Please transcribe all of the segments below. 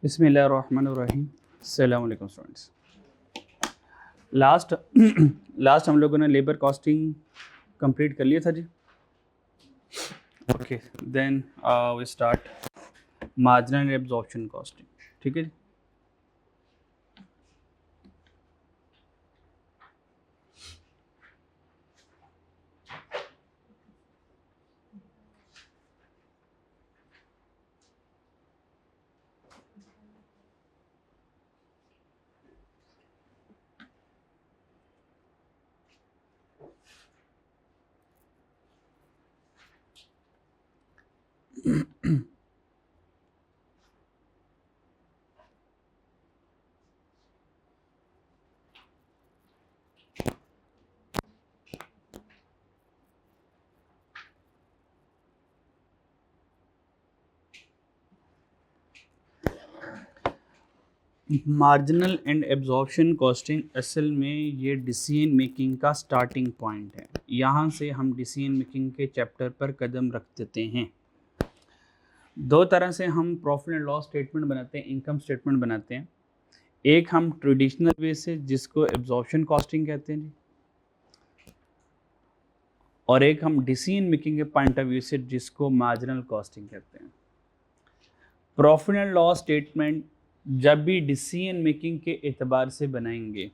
बिस्मिल्लाहिर्रहमानिर्रहीम। अस्सलाम वालेकुम स्टूडेंट्स। लास्ट हम लोगों ने लेबर कॉस्टिंग कंप्लीट कर लिया था जी। Okay, then we start marginal absorption costing. ठीक है जी। मार्जिनल एंड एब्जॉर्प्शन कॉस्टिंग असल में ये डिसीजन मेकिंग का स्टार्टिंग पॉइंट है। यहाँ से हम डिसीजन मेकिंग के चैप्टर पर कदम रख देते हैं। दो तरह से हम प्रॉफिट एंड लॉस स्टेटमेंट बनाते हैं, इनकम स्टेटमेंट बनाते हैं। एक हम ट्रेडिशनल वे से जिसको एब्जॉर्प्शन कॉस्टिंग कहते हैं जी, और एक हम डिसीजन मेकिंग के पॉइंट ऑफ व्यू से जिसको मार्जिनल कॉस्टिंग कहते हैं। प्रॉफिट एंड लॉस स्टेटमेंट जब भी डिसीजन मेकिंग के एतबार से बनाएंगे,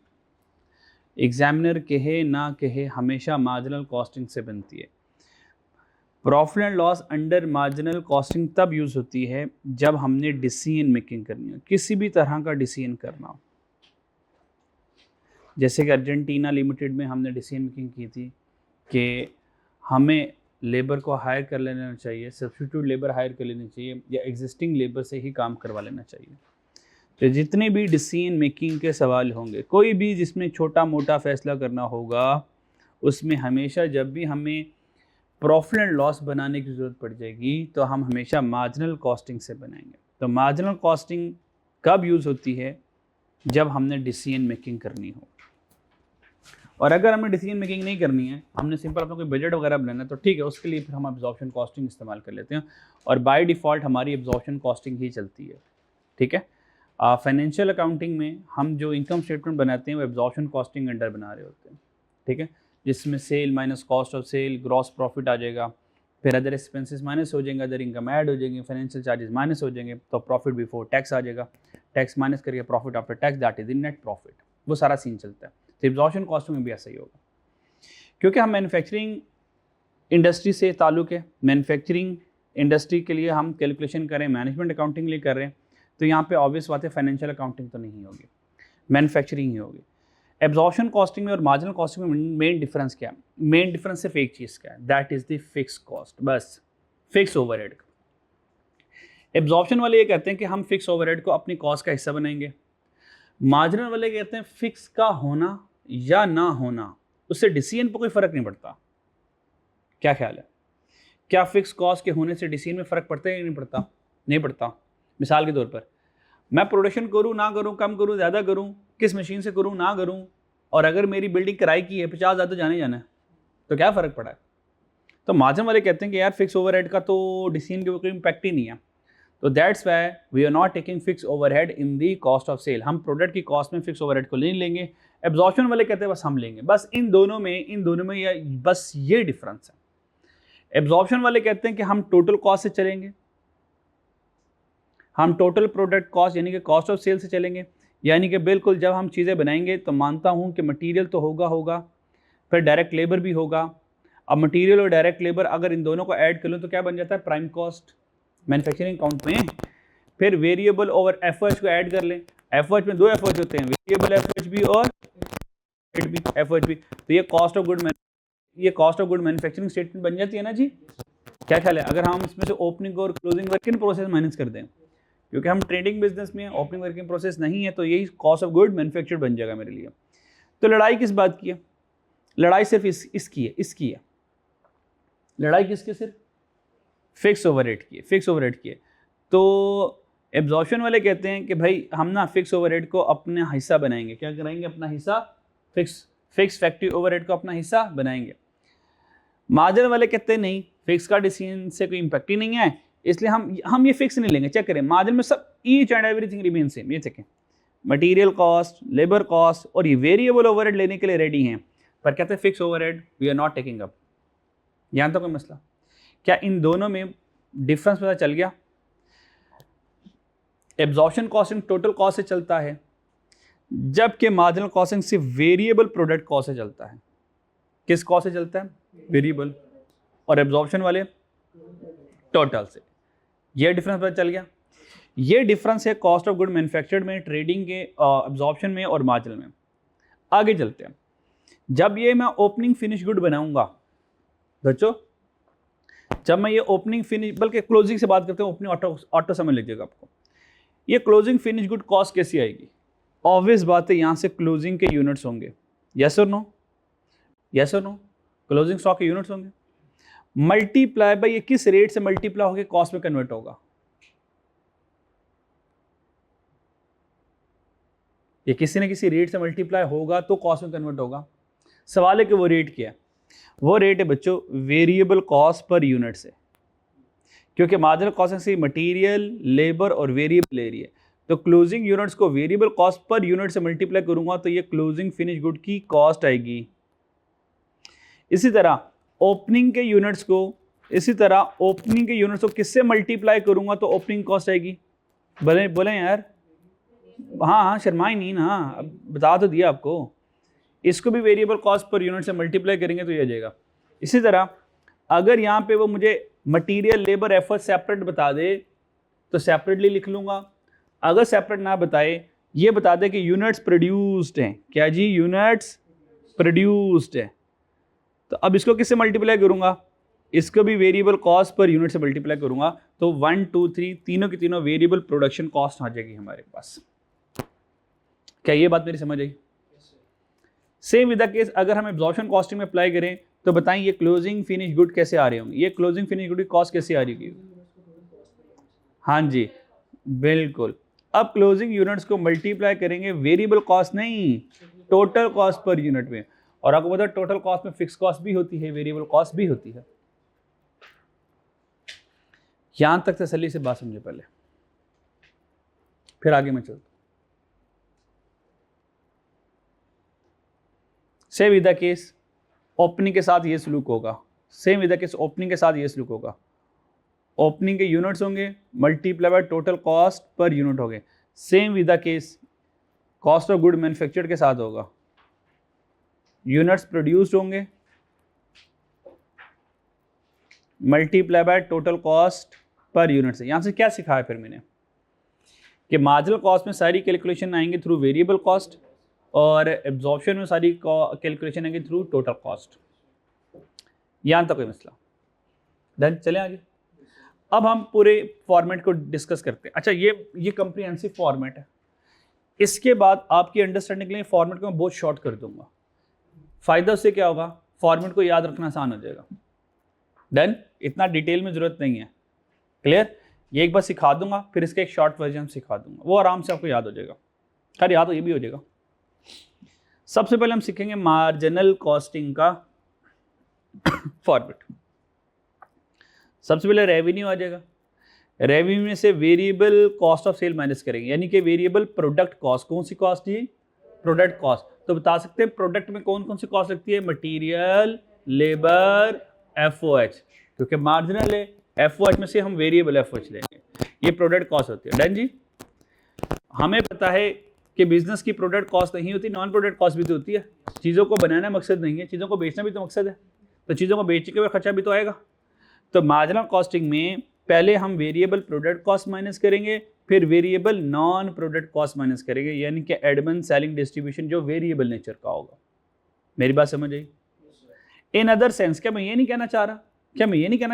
एग्जामिनर कहे ना कहे, हमेशा मार्जिनल कॉस्टिंग से बनती है। Profit and loss under marginal costing तब यूज़ होती है जब हमने डिसीजन मेकिंग करनी हो, किसी भी तरह का डिसीजन करना हो। जैसे कि अर्जेंटीना लिमिटेड में हमने डिसीजन मेकिंग की थी कि हमें लेबर को हायर कर लेना चाहिए, सब्स्टिट्यूट लेबर हायर कर लेनी चाहिए, या एग्जिस्टिंग लेबर से ही काम करवा लेना चाहिए। तो जितने भी डिसीजन मेकिंग के सवाल होंगे, कोई भी जिसमें छोटा मोटा फैसला करना होगा, उसमें हमेशा जब भी हमें प्रॉफिट एंड लॉस बनाने की ज़रूरत पड़ जाएगी तो हम हमेशा मार्जिनल कॉस्टिंग से बनाएंगे। तो मार्जिनल कॉस्टिंग कब यूज़ होती है? जब हमने डिसीजन मेकिंग करनी हो। और अगर हमें डिसीजन मेकिंग नहीं करनी है, हमने सिंपल अपना कोई बजट वगैरह बनाना है, तो ठीक है, उसके लिए फिर हम एब्जॉर्प्शन कॉस्टिंग इस्तेमाल कर लेते हैं, और बाय डिफ़ॉल्ट हमारी एब्जॉर्प्शन कॉस्टिंग ही चलती है। ठीक है। फाइनेंशियल अकाउंटिंग में हम जो इनकम स्टेटमेंट बनाते हैं वो एब्जॉर्प्शन कॉस्टिंग अंडर बना रहे होते हैं। ठीक है, जिसमें sale minus cost of sale, gross profit आ जाएगा, फिर अदर एक्सपेंसेस माइनस हो जाएंगे, अदर इनकम ऐड हो जाएंगे, फाइनेंशियल चार्जेस माइनस हो जाएंगे, तो प्रॉफिट बिफोर टैक्स आ जाएगा, टैक्स माइनस करके profit after tax, that is the net profit. वो सारा सीन चलता है। तो एब्जॉर्प्शन कॉस्टिंग में भी ऐसा ही होगा, क्योंकि हम मैन्युफैक्चरिंग इंडस्ट्री से ताल्लुक़ है। मैन्युफैक्चरिंग इंडस्ट्री के लिए हम कैलकुलेशन करें, मैनेजमेंट अकाउंटिंग के लिए कर रहे हैं, तो यहाँ पे ऑब्वियस बात है फाइनेंशियल अकाउंटिंग तो नहीं होगी, मैन्युफैक्चरिंग ही होगी। एब्जॉर्प्शन कॉस्टिंग में और मार्जिनल कॉस्टिंग में मेन डिफरेंस क्या है? मेन डिफरेंस सिर्फ एक चीज़ का है, that is the fix cost, बस फिक्स ओवरहेड। एब्जॉर्प्शन वाले ये कहते हैं कि हम फिक्स ओवरहेड को अपनी कॉस्ट का हिस्सा बनाएंगे। मार्जिनल वाले कहते हैं फिक्स का होना या ना होना उससे डिसीजन पर कोई फ़र्क नहीं पड़ता। क्या ख्याल है? क्या फिक्स कॉस्ट के होने से डिसीजन में फ़र्क पड़ता है या नहीं पड़ता? नहीं पड़ता। मिसाल के तौर पर मैं प्रोडक्शन करूँ ना करूँ, कम करूँ ज़्यादा करूँ, किस मशीन से करूँ ना करूँ, और अगर मेरी बिल्डिंग किराए की है, 50,000 तो जाने जाना है, तो क्या फ़र्क पड़ा है? तो मार्जिन वाले कहते हैं कि यार फिक्स ओवरहेड का तो डिसीजन के ऊपर इम्पैक्ट ही नहीं है, तो that's why we are not taking fix overhead in the cost of sale. हम प्रोडक्ट की कॉस्ट में फिक्स ओवरहेड को नहीं लेंगे। एब्जॉर्प्शन वाले कहते हैं बस हम लेंगे। बस इन दोनों में या बस ये डिफरेंस है। एब्जॉर्प्शन वाले कहते हैं कि हम टोटल कॉस्ट से चलेंगे, हम टोटल प्रोडक्ट कॉस्ट यानी कि कॉस्ट ऑफ सेल से चलेंगे, यानी कि बिल्कुल जब हम चीज़ें बनाएंगे तो मानता हूं कि मटेरियल तो होगा, फिर डायरेक्ट लेबर भी होगा। अब मटेरियल और डायरेक्ट लेबर अगर इन दोनों को ऐड कर लूँ तो क्या बन जाता है? प्राइम कॉस्ट मैन्युफैक्चरिंग अकाउंट में। फिर वेरिएबल ओवर एफओएच को ऐड कर लें। एफओएच में दो एफओएच होते हैं, वेरिएबल एफओएच भी और एफओएच भी। तो ये cost of good manufacturing statement बन जाती है ना जी। क्या ख्याल है अगर हम इसमें से ओपनिंग और क्लोजिंग वर्किंग प्रोसेस माइनस कर दें? क्योंकि हम ट्रेडिंग बिजनेस में ओपनिंग वर्किंग प्रोसेस नहीं है, तो यही कॉस्ट ऑफ गुड मैन्युफैक्चर्ड बन जाएगा मेरे लिए। तो लड़ाई किस बात की है? लड़ाई सिर्फ इसकी है। लड़ाई किसकी? सिर्फ फिक्स ओवरहेड की है। तो एब्जॉर्प्शन वाले कहते हैं कि भाई हम ना फिक्स ओवरहेड को अपना हिस्सा बनाएंगे। क्या कराएंगे? अपना हिस्सा, फिक्स फैक्ट्री ओवरहेड को अपना हिस्सा बनाएंगे। मार्जिन वाले कहते हैं नहीं, फिक्स का डिसीजन से कोई इम्पैक्ट ही नहीं है, इसलिए हम ये फिक्स नहीं लेंगे। चेक करें मार्जिन में सब each and everything remain same. ये चेकें मटेरियल कॉस्ट, लेबर कॉस्ट और ये वेरिएबल ओवरहेड लेने के लिए रेडी हैं, पर कहते हैं fix overhead we are not taking up. यहाँ तो कोई मसला? क्या इन दोनों में डिफरेंस पता चल गया? एब्जॉर्प्शन कॉस्टिंग टोटल कॉस्ट से चलता है, जबकि मार्जिनल कॉस्टिंग सिर्फ वेरिएबल प्रोडक्ट कॉस्ट से चलता है। किस कॉस्ट से चलता है? वेरिएबल। और एब्जॉर्प्शन वाले टोटल से। ये डिफरेंस पता चल गया। ये डिफरेंस है कॉस्ट ऑफ गुड मैन्युफैक्चर्ड में, ट्रेडिंग के एब्जॉर्प्शन में और मार्जिनल में। आगे चलते हैं। जब ये मैं ओपनिंग फिनिश गुड बनाऊंगा बच्चों, जब मैं ये ओपनिंग फिनिश, बल्कि क्लोजिंग से बात करते हैं, ओपनिंग ऑटो समझ लीजिएगा आपको। ये क्लोजिंग फिनिश गुड कॉस्ट कैसी आएगी? ऑब्वियस बात है, यहाँ से क्लोजिंग के यूनिट्स होंगे। यस और नो? यस और नो? क्लोजिंग स्टॉक के यूनिट्स होंगे, मल्टीप्लाई बाय ये किस रेट से मल्टीप्लाई होकर कॉस्ट में कन्वर्ट होगा? ये किसी न किसी रेट से मल्टीप्लाई होगा तो कॉस्ट में कन्वर्ट होगा। सवाल है कि वो रेट क्या है? वो रेट है बच्चों वेरिएबल कॉस्ट पर यूनिट से, क्योंकि मार्जिनल कॉस्टिंग से मटेरियल, लेबर और वेरिएबल ले रही है। तो क्लोजिंग यूनिट्स को वेरिएबल कॉस्ट पर यूनिट से मल्टीप्लाई करूंगा तो ये क्लोजिंग फिनिश गुड की कॉस्ट आएगी। इसी तरह ओपनिंग के यूनिट्स को किससे मल्टीप्लाई करूंगा तो ओपनिंग कॉस्ट आएगी? बोले यार। हाँ, शर्माई नहीं ना, अब बता तो दिया आपको। इसको भी वेरिएबल कॉस्ट पर यूनिट से मल्टीप्लाई करेंगे तो ये आ जाएगा। इसी तरह अगर यहाँ पे वो मुझे मटेरियल, लेबर, एफर्ट सेपरेट बता दे तो सेपरेटली लिख लूँगा। अगर सेपरेट ना बताए, ये बता दे कि यूनिट्स प्रोड्यूस्ड हैं। क्या जी? यूनिट्स प्रोड्यूस्ड है। तो अब इसको किससे मल्टीप्लाई करूँगा? इसको भी वेरिएबल कॉस्ट पर यूनिट से मल्टीप्लाई करूँगा तो 1, 2, 3 तीनों की तीनों वेरिएबल प्रोडक्शन कॉस्ट आ जाएगी हमारे पास। क्या ये बात मेरी समझ आई? सेम विद द केस अगर हम एब्जॉर्प्शन कॉस्टिंग में अप्लाई करें तो बताएं ये क्लोजिंग फिनिश गुड कैसे आ रहे होंगे? ये क्लोजिंग फिनिश गुड की कॉस्ट कैसे आ रही होगी? हाँ जी, बिल्कुल। अब क्लोजिंग यूनिट्स को मल्टीप्लाई करेंगे वेरिएबल कॉस्ट नहीं, टोटल कॉस्ट पर यूनिट में। और आपको पता है टोटल कॉस्ट में फिक्स कॉस्ट भी होती है, वेरिएबल कॉस्ट भी होती है। यहां तक तसल्ली से बात समझे पहले, फिर आगे मैं चलता। Same with the case opening के साथ ये सलूक होगा। Same with the case opening के साथ ये सलूक होगा। ओपनिंग के यूनिट्स होंगे multiply by total cost per unit होंगे। Same with the case cost of good manufactured के साथ होगा। यूनिट्स प्रोड्यूस्ड होंगे multiply by total cost per unit से। यहां से क्या सिखाया फिर मैंने कि मार्जिनल कॉस्ट में सारी कैलकुलेशन आएंगे थ्रू वेरिएबल कॉस्ट और एब्जॉर्प्शन में सारी कैलकुलेशन आएंगे थ्रू टोटल कॉस्ट। यहां तक कोई मसला? डन, चलें आगे। अब हम पूरे फॉर्मेट को डिस्कस करते हैं। अच्छा, ये कंप्रिहेंसिव फॉर्मेट है। इसके बाद आपकी अंडरस्टैंडिंग के लिए फॉर्मेट को मैं बहुत शॉर्ट कर दूंगा। फायदा उससे क्या होगा? फॉर्मेट को याद रखना आसान हो जाएगा। डन, इतना डिटेल में जरूरत नहीं है। क्लियर? ये एक बार सिखा दूंगा, फिर इसका एक शॉर्ट वर्जन सिखा दूंगा, वो आराम से आपको याद हो जाएगा। खैर याद हो ये भी हो जाएगा। सबसे पहले हम सीखेंगे मार्जिनल कॉस्टिंग का फॉर्मेट। सबसे पहले रेवेन्यू आ जाएगा। रेवेन्यू में से variable cost of sale minus करेंगे, यानी कि वेरिएबल प्रोडक्ट कॉस्ट। कौन सी कॉस्ट है? Product cost. तो बता सकते हैं प्रोडक्ट में कौन कौन सी कॉस्ट लगती है? Material, labour, FOH. क्योंकि मार्जिनल है, एफओएच में से हम वेरिएबल एफओएच लेंगे। ये प्रोडक्ट कॉस्ट होती है। डन जी। हमें पता है कि बिजनेस की प्रोडक्ट कॉस्ट नहीं होती, नॉन प्रोडक्ट कॉस्ट भी तो होती है। चीज़ों को बनाना मकसद नहीं है, चीज़ों को बेचना भी तो मकसद है। तो चीज़ों को बेचने के बाद खर्चा भी तो आएगा। तो मार्जिनल कॉस्टिंग में पहले हम वेरिएबल प्रोडक्ट कॉस्ट माइनस करेंगे, फिर variable non product cost minus करेंगे, यानी कि एडमिन, सेलिंग, डिस्ट्रीब्यूशन जो वेरिएबल नेचर का होगा। मेरी बात समझ आई? इन अदर सेंस क्या मैं ये नहीं कहना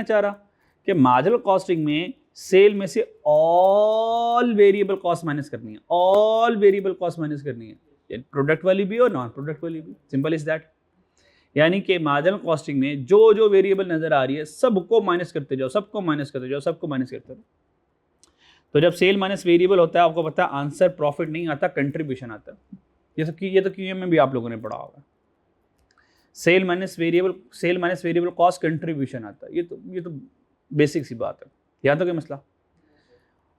चाह रहा कि मार्जिनल कॉस्टिंग में सेल में से ऑल वेरिएबल कॉस्ट माइनस करनी है, ऑल वेरिएबल कॉस्ट माइनस करनी है, प्रोडक्ट वाली भी और नॉन प्रोडक्ट वाली भी। Simple is that. यानी कि मार्जिनल कॉस्टिंग में जो जो वेरिएबल नजर आ रही है सबको माइनस करते जाओ, सबको माइनस करते जाओ, सबको माइनस करते जाओ। तो जब सेल माइनस वेरिएबल होता है, आपको पता है आंसर प्रॉफिट नहीं आता, कंट्रीब्यूशन आता है। ये तो क्यूएम में भी आप लोगों ने पढ़ा होगा। Sale minus variable cost contribution आता है। ये तो बेसिक सी बात है। यहाँ तो कोई मसला।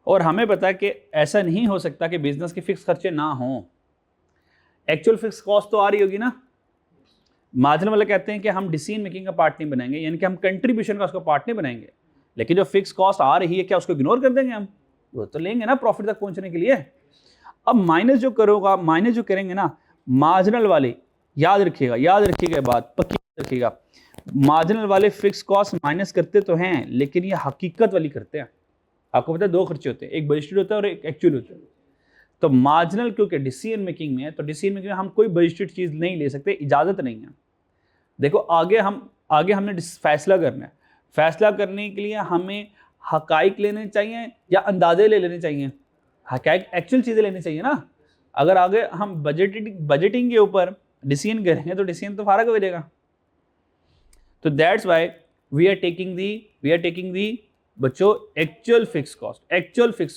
और हमें पता है कि ऐसा नहीं हो सकता कि बिजनेस के फिक्स खर्चे ना हों, एक्चुअल फिक्स कॉस्ट तो आ रही होगी ना। मार्जिनल वाले कहते हैं कि हम डिसीजन मेकिंग का पार्ट नहीं बनाएंगे, यानी कि हम कंट्रीब्यूशन का उसका पार्ट नहीं बनाएंगे, लेकिन जो फिक्स कॉस्ट आ रही है क्या उसको इग्नोर कर देंगे हम? वो तो लेंगे ना प्रॉफिट तक पहुंचने के लिए। अब माइनस जो करोगा, माइनस जो करेंगे ना मार्जिनल वाले, याद रखिएगा बात, पक्की रखिएगा, मार्जिनल वाले फिक्स कॉस्ट माइनस करते तो हैं, लेकिन ये हकीकत वाली करते हैं। आपको पता है दो खर्चे होते हैं, एक बजटेड होता है और एक एक्चुअल होता है। तो मार्जिनल क्योंकि डिसीजन मेकिंग में है, तो डिसीजन मेकिंग में हम कोई बजटेड चीज नहीं ले सकते, इजाजत नहीं है। देखो आगे हमने फैसला करना है, फैसला करने के लिए हमें हकाइक लेने चाहिए या अंदाजे ले लेने चाहिए? हकाइक एक्चुअल चीजें लेनी चाहिए ना। अगर आगे हम बजटिंग के ऊपर डिसीजन करेंगे तो डिसीजन तो फारग हो जाएगा। तो that's why we are taking the बच्चों एक्चुअल फिक्स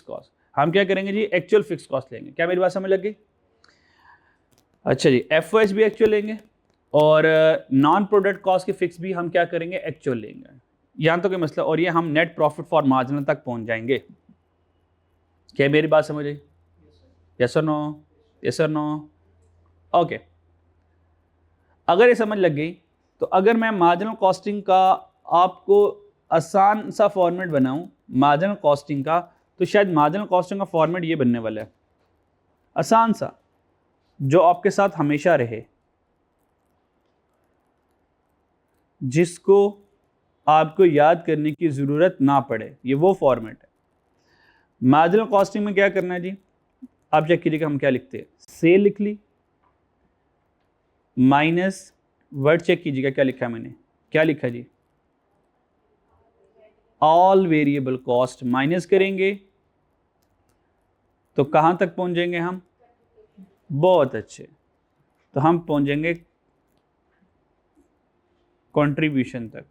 कॉस्ट। हम क्या करेंगे जी? एक्चुअल फिक्स कॉस्ट लेंगे। क्या मेरी बात समझ लग गई? अच्छा जी, एफओएस भी एक्चुअल लेंगे और नॉन प्रोडक्ट कॉस्ट के फिक्स भी हम क्या करेंगे? एक्चुअल लेंगे। यहाँ तो कोई मसला, और ये हम नेट प्रॉफिट फॉर मार्जिनल तक पहुंच जाएंगे। क्या मेरी बात समझ आई? यस और नो? यस और नो? ओके। अगर ये समझ लग गई तो अगर मैं मार्जिनल कॉस्टिंग का आपको आसान सा फॉर्मेट बनाऊं मार्जिनल कॉस्टिंग का, तो शायद मार्जिनल कॉस्टिंग का फॉर्मेट ये बनने वाला है, आसान सा, जो आपके साथ हमेशा रहे, जिसको आपको याद करने की ज़रूरत ना पड़े। ये वो फॉर्मेट है। मार्जिनल कॉस्टिंग में क्या करना है जी? आप चेक कीजिएगा हम क्या लिखते हैं। सेल लिख ली माइनस, वर्ड चेक कीजिएगा क्या लिखा है मैंने, क्या लिखा जी? ऑल वेरिएबल कॉस्ट माइनस करेंगे तो कहां तक पहुंचेंगे हम? बहुत अच्छे, तो हम पहुंचेंगे कंट्रीब्यूशन तक।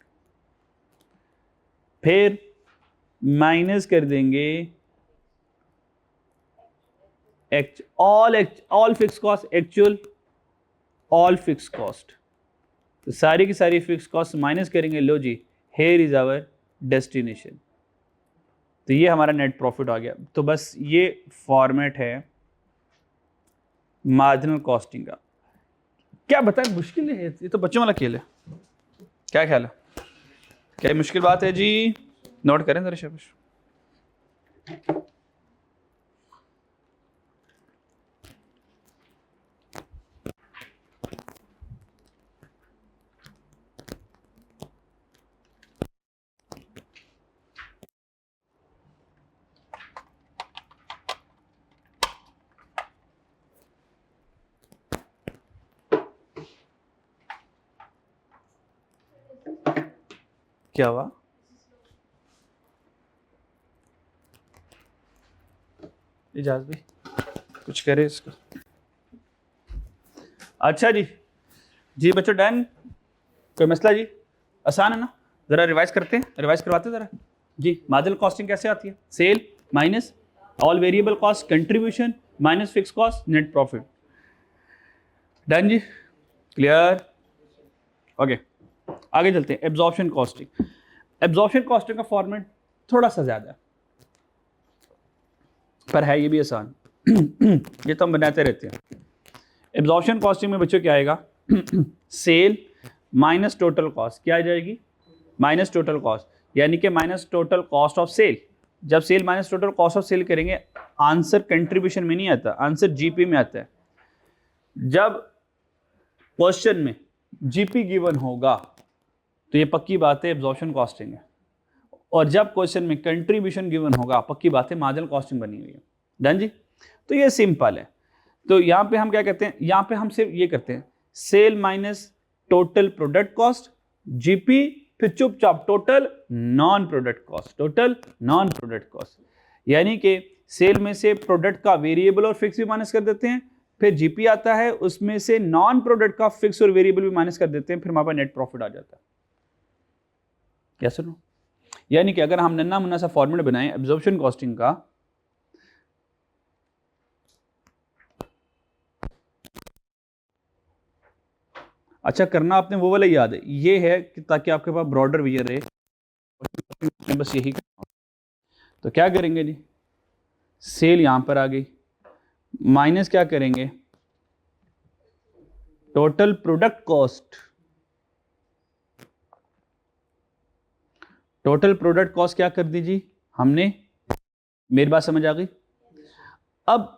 फिर माइनस कर देंगे all fix cost, actual all fix cost, तो सारी की सारी फिक्स कॉस्ट माइनस करेंगे। लो जी, हेयर इज आवर डेस्टिनेशन। तो ये हमारा नेट प्रॉफिट आ गया। तो बस ये फॉर्मेट है मार्जिनल कॉस्टिंग का। क्या बताएं, मुश्किल है ये तो बच्चों वाला खेल है। क्या ख्याल है? क्या मुश्किल बात है जी? नोट करें जरा शाबाश। क्या हुआ? इजाज भी कुछ करे इसको। अच्छा जी बच्चों डन? कोई मसला जी? आसान है ना? जरा रिवाइज करते हैं, रिवाइज करवाते हैं जरा जी। मार्जिनल कॉस्टिंग कैसे आती है? Sale minus all variable cost, contribution minus fix cost, net profit. Done जी? क्लियर? ओके, आगे चलते हैं। Absorption costing. एब्जॉर्प्शन कॉस्टिंग का फॉर्मेट थोड़ा सा ज्यादा है, पर है ये भी आसान। ये तो हम बनाते रहते हैं। एब्जॉर्प्शन कॉस्टिंग में बच्चों क्या आएगा? Sale minus total cost. क्या आ जाएगी? माइनस टोटल कॉस्ट, यानी कि minus total cost of sale. जब sale minus total cost of sale करेंगे, आंसर कंट्रीब्यूशन में नहीं आता, आंसर जीपी में आता है। जब क्वेश्चन में जीपी गिवन होगा तो ये पक्की बात है एब्जॉर्प्शन कॉस्टिंग है, और जब क्वेश्चन में कंट्रीब्यूशन गिवन होगा पक्की बात है मार्जिनल कॉस्टिंग बनी हुई है। डन जी? तो ये सिंपल है। तो यहाँ पे हम क्या कहते हैं? यहाँ पे हम सिर्फ ये करते हैं, sale minus total product cost, GP, फिर चुपचाप total non product cost, total non product cost. यानी कि सेल में से प्रोडक्ट का वेरिएबल और फिक्स भी माइनस कर देते हैं, फिर जीपी आता है, उसमें से नॉन प्रोडक्ट का फिक्स और वेरिएबल भी माइनस कर देते हैं, फिर हमारे पास नेट प्रॉफिट आ जाता है। क्या सुनो? यानी कि अगर हम नन्ना मुन्ना सा फॉर्मूला बनाएं एब्जॉर्प्शन कॉस्टिंग का, अच्छा करना आपने वो वाला याद है, ये है कि ताकि आपके पास ब्रॉडर विजन रहे, बस यही तो क्या करेंगे जी, सेल यहां पर आ गई, माइनस क्या करेंगे, total product cost. Total product cost क्या कर दी जी हमने, मेरी बात समझ आ गई। अब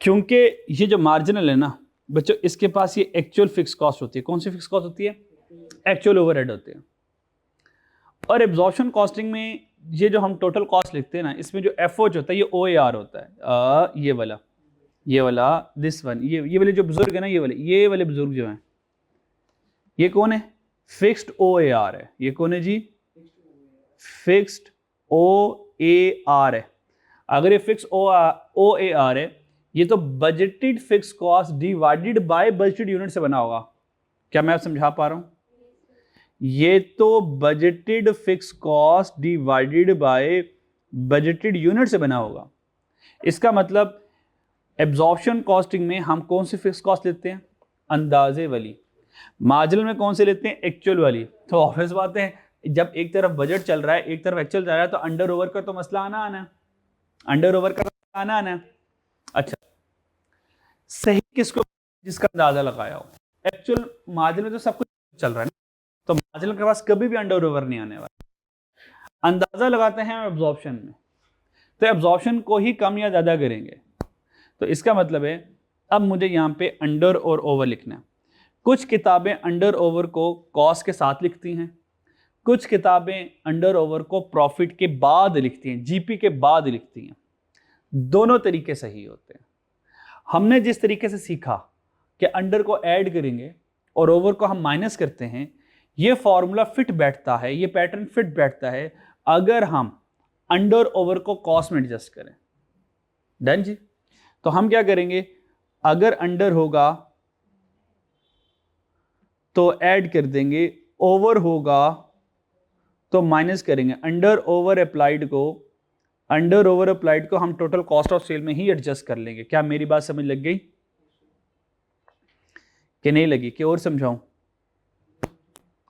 क्योंकि ये जो मार्जिनल है ना बच्चों, इसके पास ये एक्चुअल फिक्स कॉस्ट होती है। कौन सी फिक्स कॉस्ट होती है, एक्चुअल ओवरहेड होते हैं। और एब्जॉर्प्शन कॉस्टिंग में ये जो हम टोटल कॉस्ट लिखते हैं ना, इसमें जो एफओ होता है ये OAR होता है, ये वाला दिस वन, ये वाले जो बुजुर्ग है ना, ये वाले बुजुर्ग जो हैं, ये कौन है, फिक्स्ड OAR है। ये कौन है जी, फिक्स्ड OAR है। अगर ये फिक्स OAR है, ये तो budgeted fix cost divided by budgeted unit से बना होगा। क्या मैं आप समझा पा रहा हूं, ये तो budgeted fix cost divided by budgeted unit से बना होगा। इसका मतलब एब्जॉर्प्शन कॉस्टिंग में हम कौन सी फिक्स कॉस्ट लेते हैं, अंदाजे वाली। मार्जिनल में कौन से लेते हैं, एक्चुअल वाली। तो ऑब्वियस बात है, जब एक तरफ बजट चल रहा है एक तरफ एक्चुअल चल रहा है, तो अंडर ओवर का तो मसला आना, अंडर ओवर का आना। अच्छा, सही किसको, जिसका अंदाजा लगाया हो। एक्चुअल मार्जिन में तो सब कुछ चल रहा है, तो मार्जिन के पास कभी भी अंडर ओवर नहीं आने वाला। अंदाजा लगाते हैं एब्जॉर्प्शन में, तो एब्जॉर्प्शन को ही कम या ज्यादा करेंगे। तो इसका मतलब है अब मुझे यहाँ पे अंडर और ओवर लिखना है। कुछ किताबें अंडर ओवर को कॉस्ट के साथ लिखती हैं, कुछ किताबें अंडर ओवर को प्रॉफिट के बाद लिखती हैं, जीपी के बाद लिखती हैं। दोनों तरीके सही होते हैं। हमने जिस तरीके से सीखा कि अंडर को ऐड करेंगे और ओवर को हम माइनस करते हैं, ये फॉर्मूला फिट बैठता है, ये पैटर्न फिट बैठता है अगर हम अंडर ओवर को कॉस्ट में एडजस्ट करें। डन जी। तो हम क्या करेंगे, अगर अंडर होगा तो ऐड कर देंगे, ओवर होगा तो माइनस करेंगे। अंडर ओवर अप्लाइड को हम टोटल कॉस्ट ऑफ सेल में ही एडजस्ट कर लेंगे। क्या मेरी बात समझ लग गई कि नहीं लगी, कि और समझाऊं,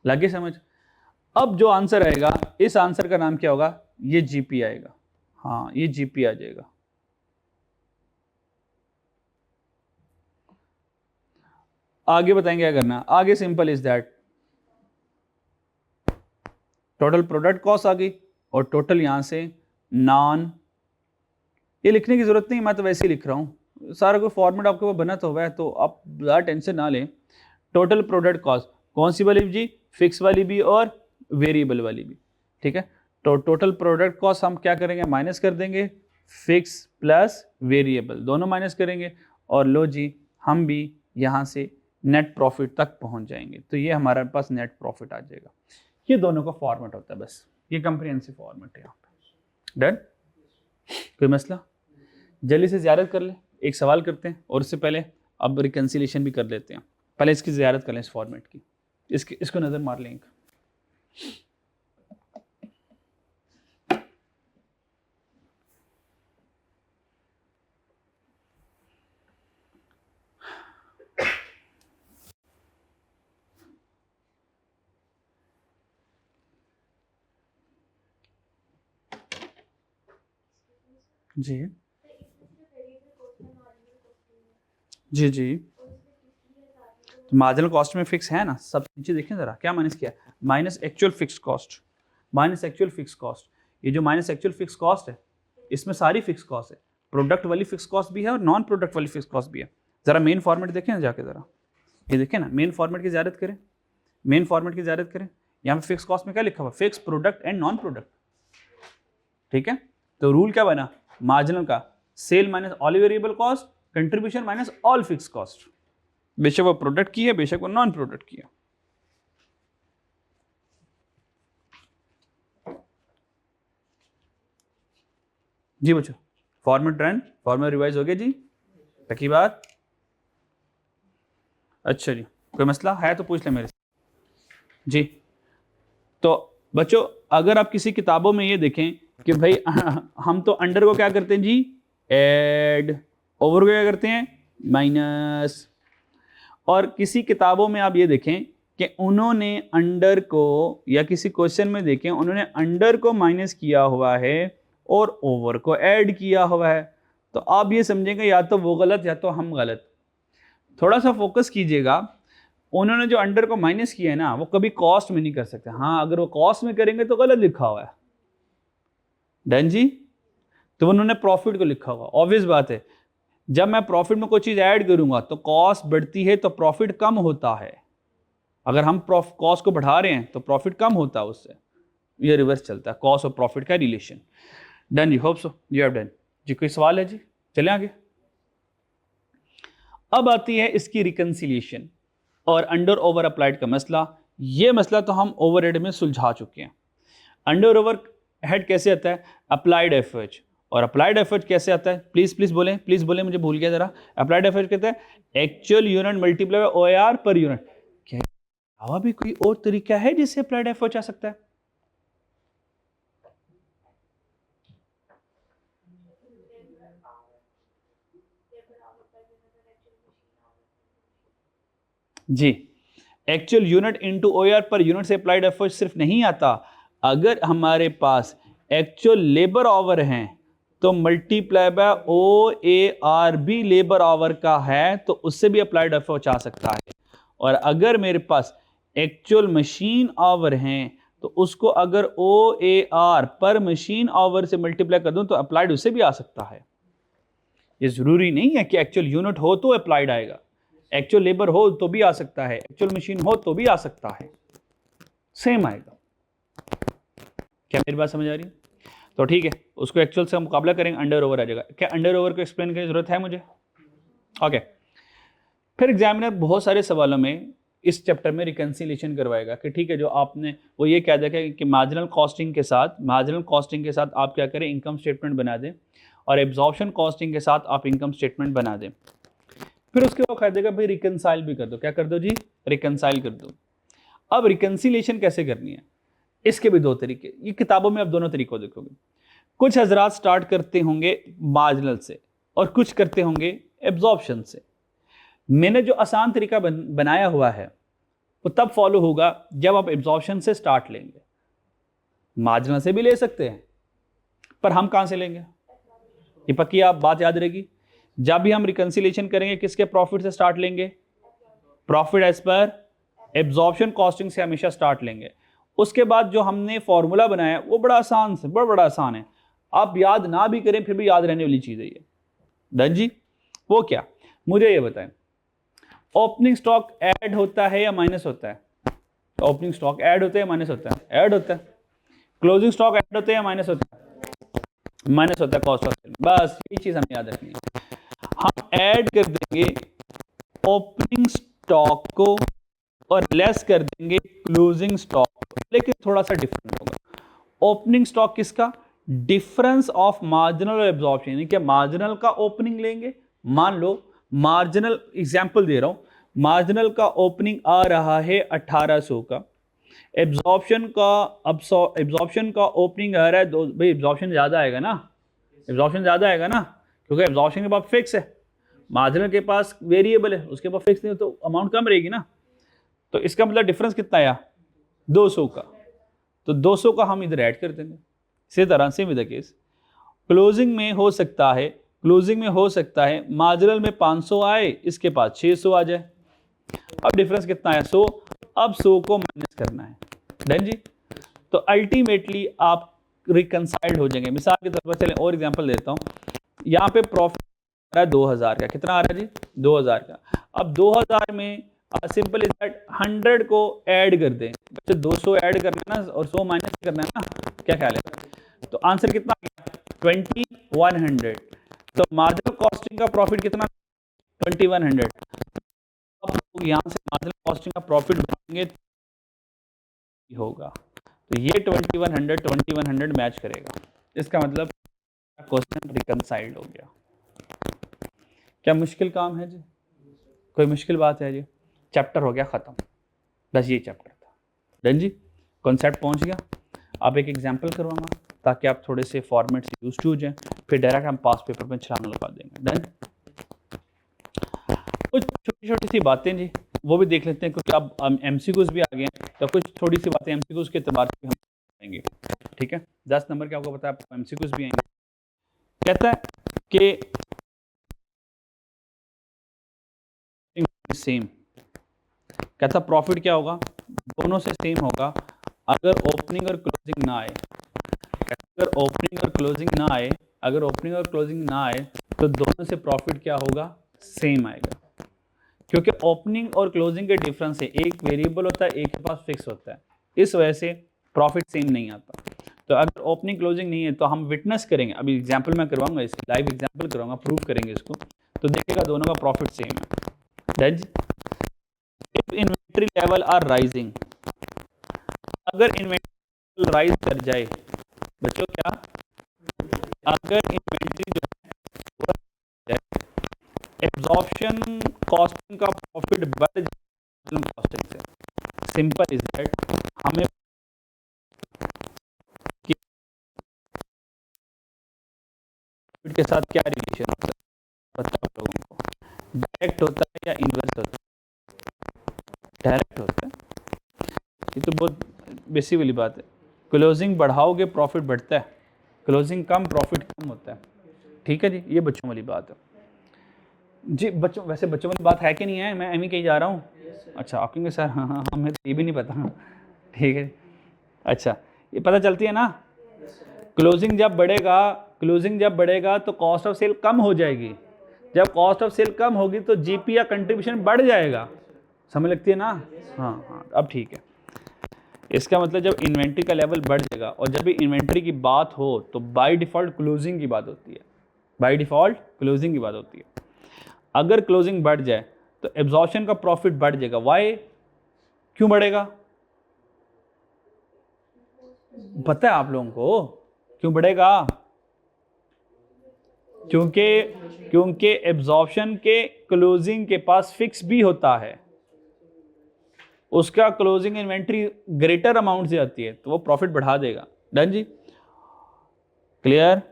लगे समझ। अब जो आंसर आएगा, इस आंसर का नाम क्या होगा, ये जीपी आएगा। हाँ, ये जीपी आ जाएगा। आगे बताएंगे क्या करना, आगे simple is that, total product cost आ गई और टोटल यहां से नॉन, ये लिखने की जरूरत नहीं, मैं तो वैसे ही लिख रहा हूं, सारा कोई फॉर्मेट आपके पास बना तो हुआ है, तो आप ज़्यादा टेंशन ना लें। टोटल प्रोडक्ट कॉस्ट कौन सी वाली जी, फिक्स वाली भी और वेरिएबल वाली भी, ठीक है। तो टोटल प्रोडक्ट कॉस्ट हम क्या करेंगे, माइनस कर देंगे, फिक्स प्लस वेरिएबल दोनों माइनस करेंगे, और लो जी हम भी यहाँ से नेट प्रॉफिट तक पहुँच जाएंगे। तो ये हमारे पास नेट प्रॉफिट आ जाएगा। ये दोनों का फॉर्मेट होता है, बस ये कंप्रिहेंसिव फॉर्मेट है यहाँ पे। डन, कोई मसला, जल्दी से ज़ियारत कर ले। एक सवाल करते हैं और उससे पहले अब रिकन्सिलेशन भी कर लेते हैं। पहले इसकी ज़ियारत कर लें, इस फॉर्मेट की, इसको नज़र मार लें। जी जी जी, तो मार्जिनल कॉस्ट में फिक्स है ना, सब नीचे देखें जरा क्या माइनस किया, minus actual fix cost, minus actual fix cost. ये जो माइनस एक्चुअल फिक्स कॉस्ट है, इसमें सारी फिक्स कॉस्ट है, प्रोडक्ट वाली फिक्स कॉस्ट भी है और नॉन प्रोडक्ट वाली फिक्स कॉस्ट भी है। जरा मेन फॉर्मेट देखें ना जाके, जरा ये देखें ना, मेन फॉर्मेट की ज़ियारत करें, मेन फॉर्मेट की ज़ियारत करें। यहाँ पे फिक्स कॉस्ट में क्या लिखा हुआ, fix product and non product, ठीक है। तो रूल क्या बना मार्जिनल का, sale minus all variable cost, contribution minus all fix cost, बेशक वो प्रोडक्ट की है बेशक वो नॉन प्रोडक्ट की है। जी बच्चों, फॉर्मेट रन, फॉर्मेट रिवाइज हो गया जी, तक की बात। अच्छा जी, कोई मसला है तो पूछ ले मेरे से जी। तो बच्चों अगर आप किसी किताबों में ये देखें कि भाई हम तो अंडर को क्या करते हैं जी, ऐड, ओवर को क्या करते हैं, माइनस। और किसी किताबों में आप ये देखें कि उन्होंने अंडर को, या किसी क्वेश्चन में देखें उन्होंने अंडर को माइनस किया हुआ है और ओवर को ऐड किया हुआ है, तो आप ये समझेंगे या तो वो गलत या तो हम गलत। थोड़ा सा फोकस कीजिएगा, उन्होंने जो अंडर को माइनस किया है ना वो कभी कॉस्ट में नहीं कर सकते। हाँ, अगर वो कॉस्ट में करेंगे तो गलत लिखा हुआ है। डन जी। तो उन्होंने प्रॉफिट को लिखा होगा। ऑब्वियस बात है, जब मैं प्रॉफिट में कोई चीज ऐड करूंगा तो कॉस्ट बढ़ती है तो प्रॉफिट कम होता है। अगर हम कॉस्ट को बढ़ा रहे हैं तो प्रॉफिट कम होता है उससे। ये रिवर्स चलता है, कॉस्ट और प्रॉफिट का रिलेशन। डन जी, hope so you have done जी। कोई सवाल है जी? चलें आगे। अब आती है इसकी रिकंसिलिएशन और अंडर ओवर अप्लाइड का मसला। ये मसला तो हम ओवरहेड में सुलझा चुके हैं। अंडर ओवर हेड कैसे आता है? Applied effort. और अप्लाइड एफर्ट कैसे आता है? प्लीज प्लीज बोले, मुझे भूल गया जरा। अप्लाइड एफर्ट कहते हैं actual unit multiply by OR per unit. क्या अलावा भी कोई और तरीका है जिससे अप्लाइड एफर्ट आ सकता है? जी, actual unit into OR per unit से अप्लाइड एफर्ट सिर्फ नहीं आता, अगर हमारे पास एक्चुअल लेबर आवर हैं तो मल्टीप्लाई बाय OAR भी लेबर आवर का है तो उससे भी अप्लाइड एफर्ट आ सकता है। और अगर मेरे पास एक्चुअल मशीन आवर हैं तो उसको अगर OAR पर मशीन आवर से मल्टीप्लाई कर दूं तो अप्लाइड उससे भी आ सकता है। ये जरूरी नहीं है कि एक्चुअल यूनिट हो तो अप्लाइड आएगा, एक्चुअल लेबर हो तो भी आ सकता है, एक्चुअल मशीन हो तो भी आ सकता है, सेम आएगा। क्या मेरी बात समझ आ रही है? तो ठीक है, उसको एक्चुअल से मुकाबला करेंगे, अंडर ओवर आ जाएगा। क्या अंडर ओवर को एक्सप्लेन करने की जरूरत है मुझे? ओके। फिर एग्जामिनर बहुत सारे सवालों में इस चैप्टर में रिकंसिलिएशन करवाएगा कि ठीक है, जो आपने वो ये कह देगा कि मार्जिनल कॉस्टिंग के साथ आप क्या करें, इनकम स्टेटमेंट बना दें, और एब्जॉर्प्शन कॉस्टिंग के साथ आप इनकम स्टेटमेंट बना दें। फिर उसके बाद कह देगा भाई रिकंसाइल भी कर दो। क्या कर दो जी? रिकंसाइल कर दो। अब रिकंसिलिएशन कैसे करनी है, इसके भी दो तरीके, ये किताबों में आप दोनों तरीकों देखोगे। कुछ हजरात स्टार्ट करते होंगे मार्जिनल से और कुछ करते होंगे एब्जॉर्प्शन से। मैंने जो आसान तरीका बनाया हुआ है वो तब फॉलो होगा जब आप एब्जॉर्प्शन से स्टार्ट लेंगे। मार्जिनल से भी ले सकते हैं, पर हम कहां से लेंगे? ये पक्की आप बात याद रहेगी, जब भी हम रिकंसिलिएशन करेंगे किसके प्रॉफिट से स्टार्ट लेंगे? प्रॉफिट एज पर एब्जॉर्प्शन कॉस्टिंग से हमेशा स्टार्ट लेंगे। उसके बाद जो हमने फॉर्मूला बनाया वो बड़ा आसान है, आप याद ना भी करें फिर भी याद रहने वाली चीज है ये। डन जी। वो क्या, मुझे ये बताएं, ओपनिंग स्टॉक ऐड होता है या माइनस होता है? ओपनिंग स्टॉक ऐड होता है या माइनस होता है? ऐड होता है। क्लोजिंग स्टॉक ऐड होता है या माइनस होता है? माइनस होता है कॉस्ट ऑफ सेल। बस ये चीज हमें याद रखनी है। हम ऐड कर देंगे ओपनिंग स्टॉक को और लेस कर देंगे क्लोजिंग स्टॉक, लेकिन थोड़ा सा डिफरेंट होगा। ओपनिंग स्टॉक किसका? डिफरेंस ऑफ मार्जिनल और एब्जॉर्प्शन, यानी कि मार्जिनल का ओपनिंग लेंगे। मान लो मार्जिनल, एग्जांपल दे रहा हूं, मार्जिनल का ओपनिंग आ रहा है 1800 का, एब्जॉर्प्शन का ओपनिंग आ रहा है भाई एब्जॉर्प्शन ज्यादा आएगा ना, क्योंकि एब्जॉर्प्शन के पास फिक्स है, मार्जिनल के पास वेरिएबल है, उसके पास फिक्स नहीं तो अमाउंट कम रहेगी ना। तो इसका मतलब डिफरेंस कितना आया? 200 का। तो 200 का हम इधर ऐड कर देंगे। इसी तरह से विद द केस क्लोजिंग में हो सकता है मार्जिनल में 500 आए, इसके पास 600 आ जाए। अब डिफरेंस कितना है? 100। अब 100 को माइनस करना है। डन जी। तो अल्टीमेटली आप रिकंसाइल्ड हो जाएंगे। मिसाल के तौर पर चलें और एग्जांपल देता हूं, यहाँ पे प्रॉफिट आ रहा है 2000 का। कितना आ रहा है जी? 2000 का। अब 2000 में सिंपल इज दैट 100 को ऐड कर दें, तो 200 ऐड करना है ना और 100 माइनस करना है ना, क्या ख्याल है? तो आंसर कितना आ गया? 2100। तो मार्जिनल कॉस्टिंग का प्रॉफिट कितना? 2100। अब यहाँ से मार्जिनल कॉस्टिंग का प्रॉफिट बढ़ाएंगे होगा, तो ये 2100 मैच करेगा। इसका मतलब क्वेश्चन रिकंसाइल्ड हो गया। क्या मुश्किल काम है जी? कोई मुश्किल बात है जी? चैप्टर हो गया खत्म, बस ये चैप्टर था। डन जी। कॉन्सेप्ट पहुंच गया। अब एक एग्जांपल करवाऊंगा ताकि आप थोड़े से फॉर्मेट से यूज टू हो जाएं, फिर डायरेक्ट हम पास पेपर में छलांग लगा देंगे। डन। कुछ छोटी छोटी सी बातें जी वो भी देख लेते हैं, क्योंकि अब एमसीक्यूज भी आ गए हैं, तो कुछ थोड़ी सी बातें एमसीक्यूज के एतबार से हम करेंगे। ठीक है, 10 नंबर के आपको पता है, आपको एमसीक्यूज भी आएंगे। कहता है कि सेम, कहता प्रॉफिट क्या होगा, दोनों से सेम होगा अगर ओपनिंग और क्लोजिंग ना आए। अगर ओपनिंग और क्लोजिंग ना आए, अगर ओपनिंग और क्लोजिंग ना आए तो दोनों से प्रॉफिट क्या होगा, सेम आएगा। क्योंकि ओपनिंग और क्लोजिंग के डिफरेंस है, एक वेरिएबल होता है, एक के पास फिक्स होता है, इस वजह से प्रॉफिट सेम नहीं आता। तो अगर ओपनिंग क्लोजिंग नहीं है तो हम विटनेस करेंगे, अभी एग्जांपल मैं करवाऊंगा, इसकी लाइव एग्जांपल करवाऊंगा, प्रूव करेंगे इसको, तो देखिएगा दोनों का प्रॉफिट सेम है। If inventory level are rising, अगर इन्वेंट्री राइज कर जाए बच्चों, क्या अगर इन्वेंट्री जो है एब्जॉर्प्शन कॉस्टिंग का प्रॉफिट बढ़ जाए कॉस्टिंग से, सिंपल इज दैट, हमें के साथ क्या रिलेशन होता है बताओ आप लोगों को, डायरेक्ट होता है या इनवर्स होता है, डायरेक्ट होता है। ये तो बहुत बेसिक वाली बात है, क्लोजिंग बढ़ाओगे प्रॉफिट बढ़ता है, क्लोजिंग कम प्रॉफिट कम होता है। ठीक है जी, ये बच्चों वाली बात है जी। बच्चों, वैसे बच्चों वाली बात है कि नहीं है, मैं एम ही कहीं जा रहा हूँ। अच्छा, आप कहेंगे सर हाँ हाँ हाँ, मेरे ये भी नहीं पता। ठीक है, अच्छा, ये पता चलती है ना, क्लोजिंग जब बढ़ेगा, क्लोजिंग जब बढ़ेगा तो कॉस्ट ऑफ सेल कम हो जाएगी, जब कॉस्ट ऑफ सेल कम होगी तो जीपी या कंट्रीब्यूशन बढ़ जाएगा, समझ लगती है ना। हाँ हाँ, अब ठीक है। इसका मतलब जब इन्वेंट्री का लेवल बढ़ जाएगा, और जब भी इन्वेंट्री की बात हो तो बाय डिफ़ॉल्ट क्लोजिंग की बात होती है, बाय डिफ़ॉल्ट क्लोजिंग की बात होती है। अगर क्लोजिंग बढ़ जाए तो एब्जॉर्प्शन का प्रॉफिट बढ़ जाएगा। वाई, क्यों बढ़ेगा, पता है आप लोगों को क्यों बढ़ेगा? क्योंकि एब्जॉर्प्शन के क्लोजिंग के पास फिक्स भी होता है, उसका क्लोजिंग इन्वेंट्री ग्रेटर अमाउंट से आती है, तो वो प्रॉफिट बढ़ा देगा। डन जी, क्लियर।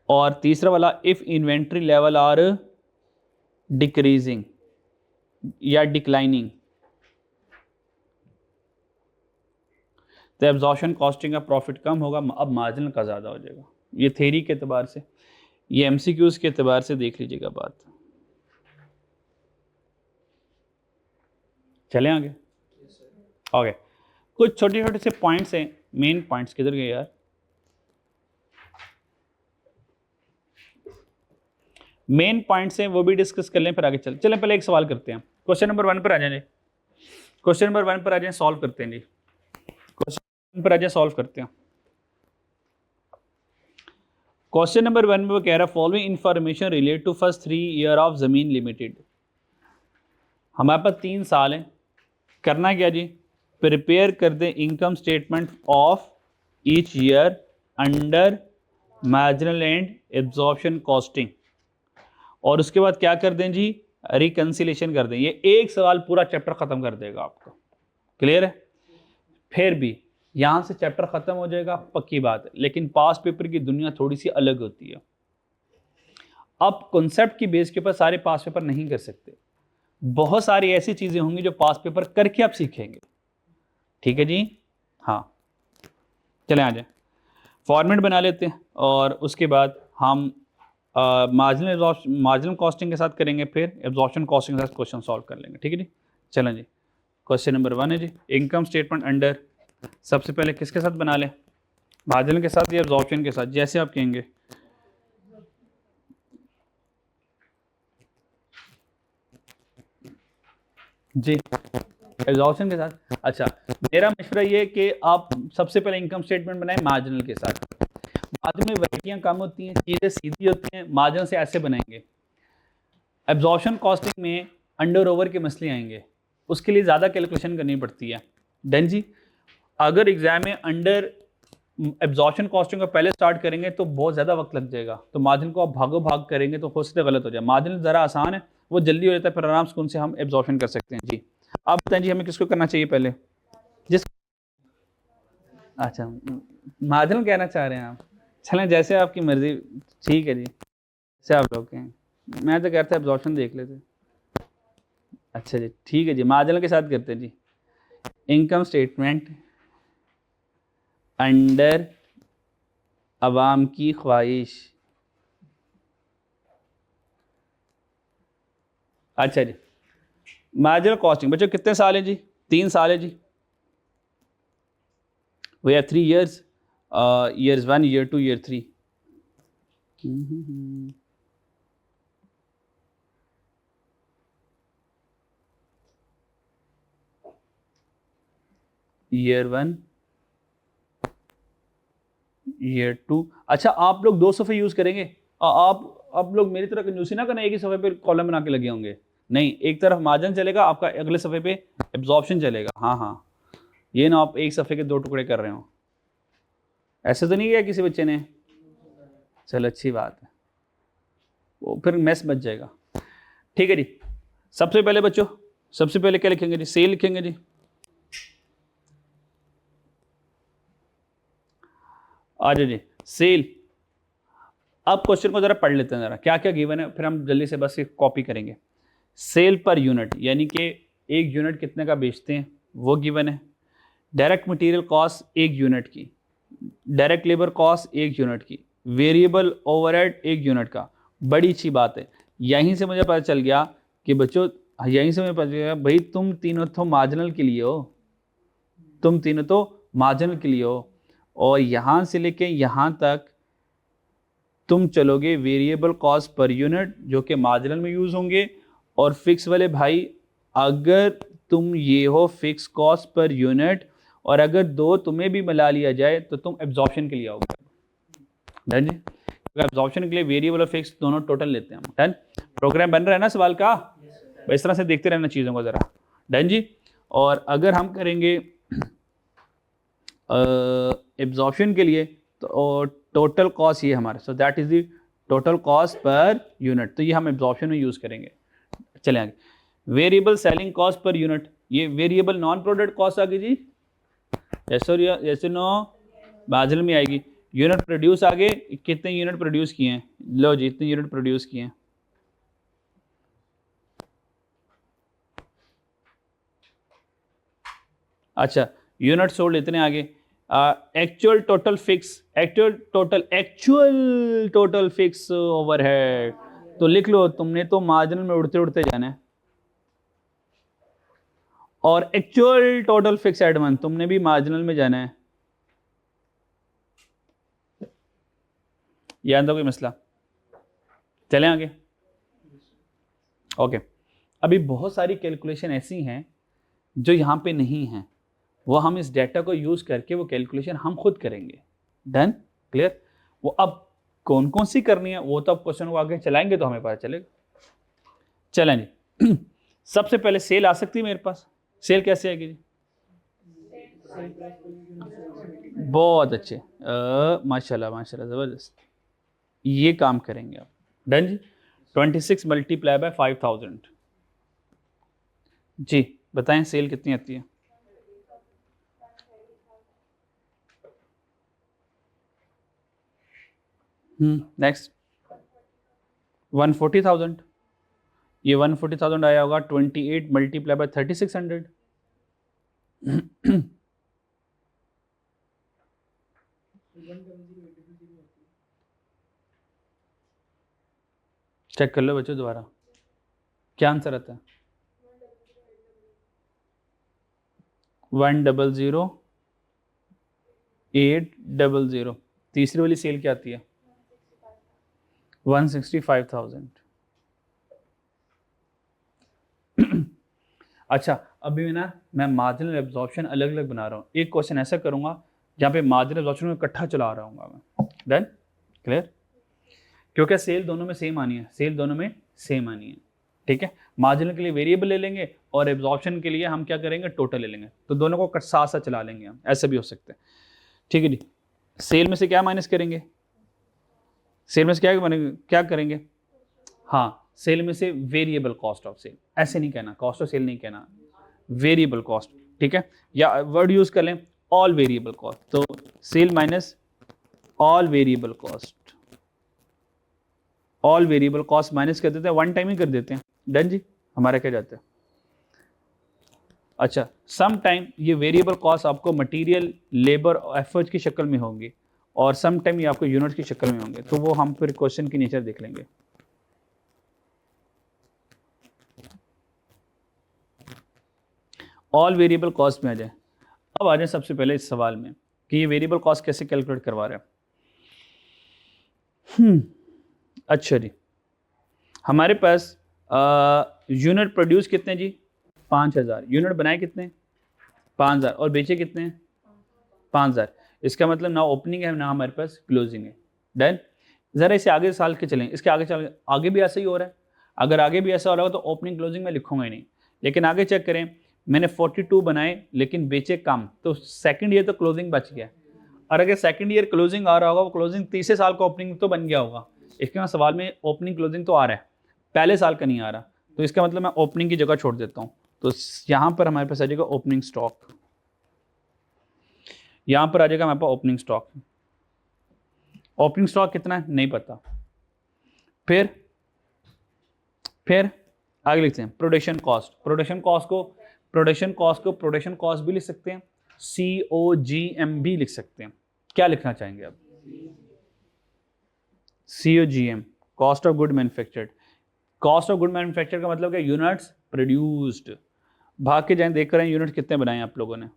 और तीसरा वाला, if inventory level are decreasing या डिक्लाइनिंग, तो एब्जॉर्प्शन कॉस्टिंग का प्रॉफिट कम होगा, अब मार्जिनल का ज़्यादा हो जाएगा। ये थ्योरी के एतबार से, ये एमसीक्यूज के एतबार से देख लीजिएगा बात। चलें आगे। ओके, कुछ छोटे छोटे से पॉइंट्स हैं, मेन पॉइंट्स किधर गए यार, मेन पॉइंट्स हैं वो भी डिस्कस कर लें, फिर आगे चलें। पहले एक सवाल करते हैं, क्वेश्चन नंबर 1 पर आ जाए, क्वेश्चन नंबर 1 पर आ जाए, सॉल्व करते हैं जी। क्वेश्चन पर आ जाए, सॉल्व करते हैं। क्वेश्चन नंबर 1 में वो कह रहा है, following information relate to first 3 year of Zameen limited. हमारे पास 3 साल हैं, करना क्या जी, प्रिपेयर कर दें income statement of each year under marginal and absorption costing, और उसके बाद क्या कर दें जी, रिकंसिलेशन कर दें। ये एक सवाल पूरा चैप्टर खत्म कर देगा आपको, क्लियर है। फिर भी यहां से चैप्टर खत्म हो जाएगा, पक्की बात है, लेकिन पास पेपर की दुनिया थोड़ी सी अलग होती है। अब कॉन्सेप्ट की बेस के ऊपर सारे पास पेपर नहीं कर सकते, बहुत सारी ऐसी चीजें होंगी जो पास पेपर करके आप सीखेंगे। ठीक है जी, हाँ, चले आ जाए, फॉर्मेट बना लेते हैं, और उसके बाद हम मार्जिनल कॉस्टिंग के साथ करेंगे, फिर एब्जॉर्प्शन कॉस्टिंग के साथ क्वेश्चन सॉल्व कर लेंगे। ठीक है जी, चलें जी। क्वेश्चन नंबर 1 है जी, इनकम स्टेटमेंट अंडर, सबसे पहले किसके साथ बना लें, मार्जिनल के साथ या एब्जॉर्प्शन के साथ, जैसे आप कहेंगे। जी, एब्जॉर्प्शन के साथ। अच्छा, मेरा मशवरा ये है कि आप सबसे पहले इनकम स्टेटमेंट बनाएं मार्जिनल के साथ, मार्जिन में वैरायटियाँ कम होती हैं, चीज़ें सीधी होती हैं, मार्जिन से ऐसे बनाएंगे। एब्जॉर्प्शन कॉस्टिंग में अंडर ओवर के मसले आएंगे, उसके लिए ज़्यादा कैलकुलेशन करनी पड़ती है। डन जी, अगर एग्जाम में अंडर एब्जॉर्प्शन कॉस्टिंग को पहले स्टार्ट करेंगे तो बहुत ज़्यादा वक्त लग जाएगा, तो मार्जिन को आप भागो भाग करेंगे तो हो सकता है गलत हो जाए। मार्जिन ज़रा आसान है, वो जल्दी हो जाता है, फिर आराम से उनसे हम एब्जॉर्प्शन कर सकते हैं जी। अब बताएं जी, हमें किसको करना चाहिए पहले, जिस, अच्छा मार्जिन कहना चाह रहे हैं आप, चलें जैसे आपकी मर्जी, ठीक है जी, जैसे आप लोग कहें। मैं तो कहता एब्जॉर्प्शन देख लेते। अच्छा जी, ठीक है जी, मार्जिनल के साथ करते हैं जी। इनकम स्टेटमेंट अंडर अवाम की ख्वाहिश। अच्छा जी, मार्जिनल कॉस्टिंग बच्चों कितने साल है जी? 3 साल है जी। We have 3 years, years 1, year 2, year 3। year 1, year 2। अच्छा, आप लोग 2 सफ़े यूज़ करेंगे? आप लोग मेरी तरह कंजूसी ना करना, एक ही सफ़े पे कॉलम बना के लगे होंगे। नहीं, एक तरफ मार्जिन चलेगा आपका, अगले सफ़े पे एब्जॉर्प्शन चलेगा। हाँ हाँ, ये ना आप एक सफ़े के 2 टुकड़े कर रहे हो। ऐसे तो नहीं किया किसी बच्चे ने? चल अच्छी बात है, वो फिर मैस बच जाएगा। ठीक है जी, सबसे पहले बच्चों, सबसे पहले क्या लिखेंगे जी? सेल लिखेंगे जी। आ जाओ जी, सेल। अब क्वेश्चन को जरा पढ़ लेते हैं, जरा क्या क्या गिवन है, फिर हम जल्दी से बस कॉपी करेंगे। सेल पर यूनिट यानी कि एक यूनिट कितने का बेचते हैं वो गिवन है। डायरेक्ट मटेरियल कॉस्ट एक यूनिट की, डायरेक्ट लेबर कॉस्ट एक यूनिट की, वेरिएबल ओवरहेड एक यूनिट का। बड़ी अच्छी बात है, यहीं से मुझे पता चल गया कि बच्चों, यहीं से मुझे पता चल गया भाई तुम तीनों तो मार्जिनल के लिए हो, तुम तीनों तो मार्जिनल के लिए हो। और यहां से लेके यहां तक तुम चलोगे वेरिएबल कॉस्ट पर यूनिट जो कि मार्जिनल में यूज होंगे, और फिक्स वाले भाई अगर तुम ये हो फिक्स कॉस्ट पर यूनिट, और अगर दो तुम्हें भी मिला लिया जाए तो तुम एब्जॉर्प्शन के लिए आओगे। डन जी, एब्जॉर्प्शन के लिए वेरिएबल और फिक्स दोनों टोटल लेते हैं हम। डन, प्रोग्राम बन रहा है ना सवाल का? इस तरह से देखते रहना चीज़ों को ज़रा। डन जी, और अगर हम करेंगे एब्जॉर्प्शन के लिए तो टोटल कॉस्ट ये हमारे, so that is the total cost per unit, तो ये हम एब्जॉर्प्शन में यूज़ करेंगे। चले आगे, variable selling cost per unit, ये वेरिएबल नॉन प्रोडक्ट कॉस्ट आ गई जी। जैसे नो मार्जिनल में आएगी। यूनिट प्रोड्यूस आगे, कितने यूनिट प्रोड्यूस किए हैं, लो जी इतने यूनिट प्रोड्यूस किए हैं। अच्छा, यूनिट सोल्ड इतने आगे। Actual total fix, actual total fix overhead, तो लिख लो तुमने तो मार्जिनल में उड़ते उड़ते जाना है, और एक्चुअल टोटल फिक्स एडवांस तुमने भी मार्जिनल में जाना है। याद तो कोई मसला? चलें आगे। ओके, अभी बहुत सारी कैलकुलेशन ऐसी हैं जो यहाँ पे नहीं हैं, वो हम इस डेटा को यूज करके वो कैलकुलेशन हम खुद करेंगे। Done, clear? वो अब कौन कौन सी करनी है वो तो अब क्वेश्चन को आगे चलाएंगे तो हमें पता चलेगा। चलें जी, सबसे पहले सेल आ सकती है मेरे पास। सेल कैसे आएगी जी? बहुत अच्छे, माशाल्लाह माशाल्लाह, ज़बरदस्त, ये काम करेंगे आप। डन जी, 26 मल्टीप्लाई बाय 5000। जी बताएं सेल कितनी आती है? नेक्स्ट 140,000। ये 140,000 आया होगा 28 मल्टीप्लाई बाय 3600। चेक कर लो बच्चों दोबारा, क्या आंसर आता है? 100,800। तीसरी वाली सेल क्या आती है? 165,000। अच्छा, अभी मैं मार्जिनल एब्जॉर्प्शन अलग अलग बना रहा हूँ। एक क्वेश्चन ऐसा करूंगा जहाँ पे मार्जिनल एब्जॉर्प्शन में इकट्ठा चला रहा हूँ मैं। Done, clear? क्योंकि सेल दोनों में सेम आनी है, सेल दोनों में सेम आनी है। ठीक है, मार्जिनल के लिए वेरिएबल ले लेंगे और एब्जॉर्प्शन के लिए हम क्या करेंगे, टोटल ले लेंगे, तो दोनों को साथ साथ चला लेंगे हम, ऐसा भी हो सकता है। ठीक है जी, सेल में से क्या माइनस करेंगे? सेल में से क्या करेंगे? हाँ, सेल में से वेरिएबल कॉस्ट ऑफ सेल, ऐसे नहीं कहना, कॉस्ट ऑफ सेल नहीं कहना, वेरिएबल कॉस्ट। ठीक है, या वर्ड यूज कर लें ऑल वेरिएबल कॉस्ट, तो sale minus all variable cost, all variable cost minus कर देते हैं, वन टाइम ही कर देते हैं। डन जी, हमारा क्या जाता है? अच्छा, सम टाइम ये वेरिएबल कॉस्ट आपको मटेरियल, लेबर और एफर्ट की शक्ल में होंगी और सम टाइम ये आपको यूनिट की शक्ल में होंगे, तो वो हम फिर क्वेश्चन की नेचर देख लेंगे। ऑल वेरिएबल कॉस्ट में आ जाए। अब आ जाए सबसे पहले इस सवाल में कि ये वेरिएबल कॉस्ट कैसे कैलकुलेट करवा रहे हैं। अच्छा जी, हमारे पास यूनिट प्रोड्यूस कितने जी, 5000। यूनिट बनाए कितने, 5000, और बेचे कितने हैं, 5000। इसका मतलब ना ओपनिंग है ना हमारे पास क्लोजिंग है। डन। ज़रा इसे आगे साल के चलें, इसके आगे चल, आगे भी ऐसा ही हो रहा है। अगर आगे भी ऐसा हो रहा हो तो ओपनिंग क्लोजिंग में लिखूंगा ही नहीं, लेकिन आगे चेक करें, मैंने 42 बनाए लेकिन बेचे कम, तो सेकंड ईयर तो क्लोजिंग बच गया। और अगर सेकंड ईयर क्लोजिंग आ रहा होगा, वो क्लोजिंग तीसरे साल का ओपनिंग तो बन गया होगा। इसके बाद सवाल में ओपनिंग क्लोजिंग तो आ रहा है, पहले साल का नहीं आ रहा, तो इसका मतलब मैं ओपनिंग की जगह छोड़ देता हूँ। तो यहाँ पर हमारे पास आ जाएगा ओपनिंग स्टॉक, यहाँ पर आ जाएगा हमारे पास ओपनिंग स्टॉक। ओपनिंग स्टॉक कितना है नहीं पता। फिर आगे लिखते हैं प्रोडक्शन कॉस्ट। प्रोडक्शन कॉस्ट भी लिख सकते हैं, COGM भी लिख सकते हैं। क्या लिखना चाहेंगे आप? COGM, cost of good manufactured. Cost of good manufacture का मतलब क्या, यूनिट्स प्रोड्यूस्ड। भाग के जाएं, देख कर यूनिट कितने बनाए आप लोगों ने,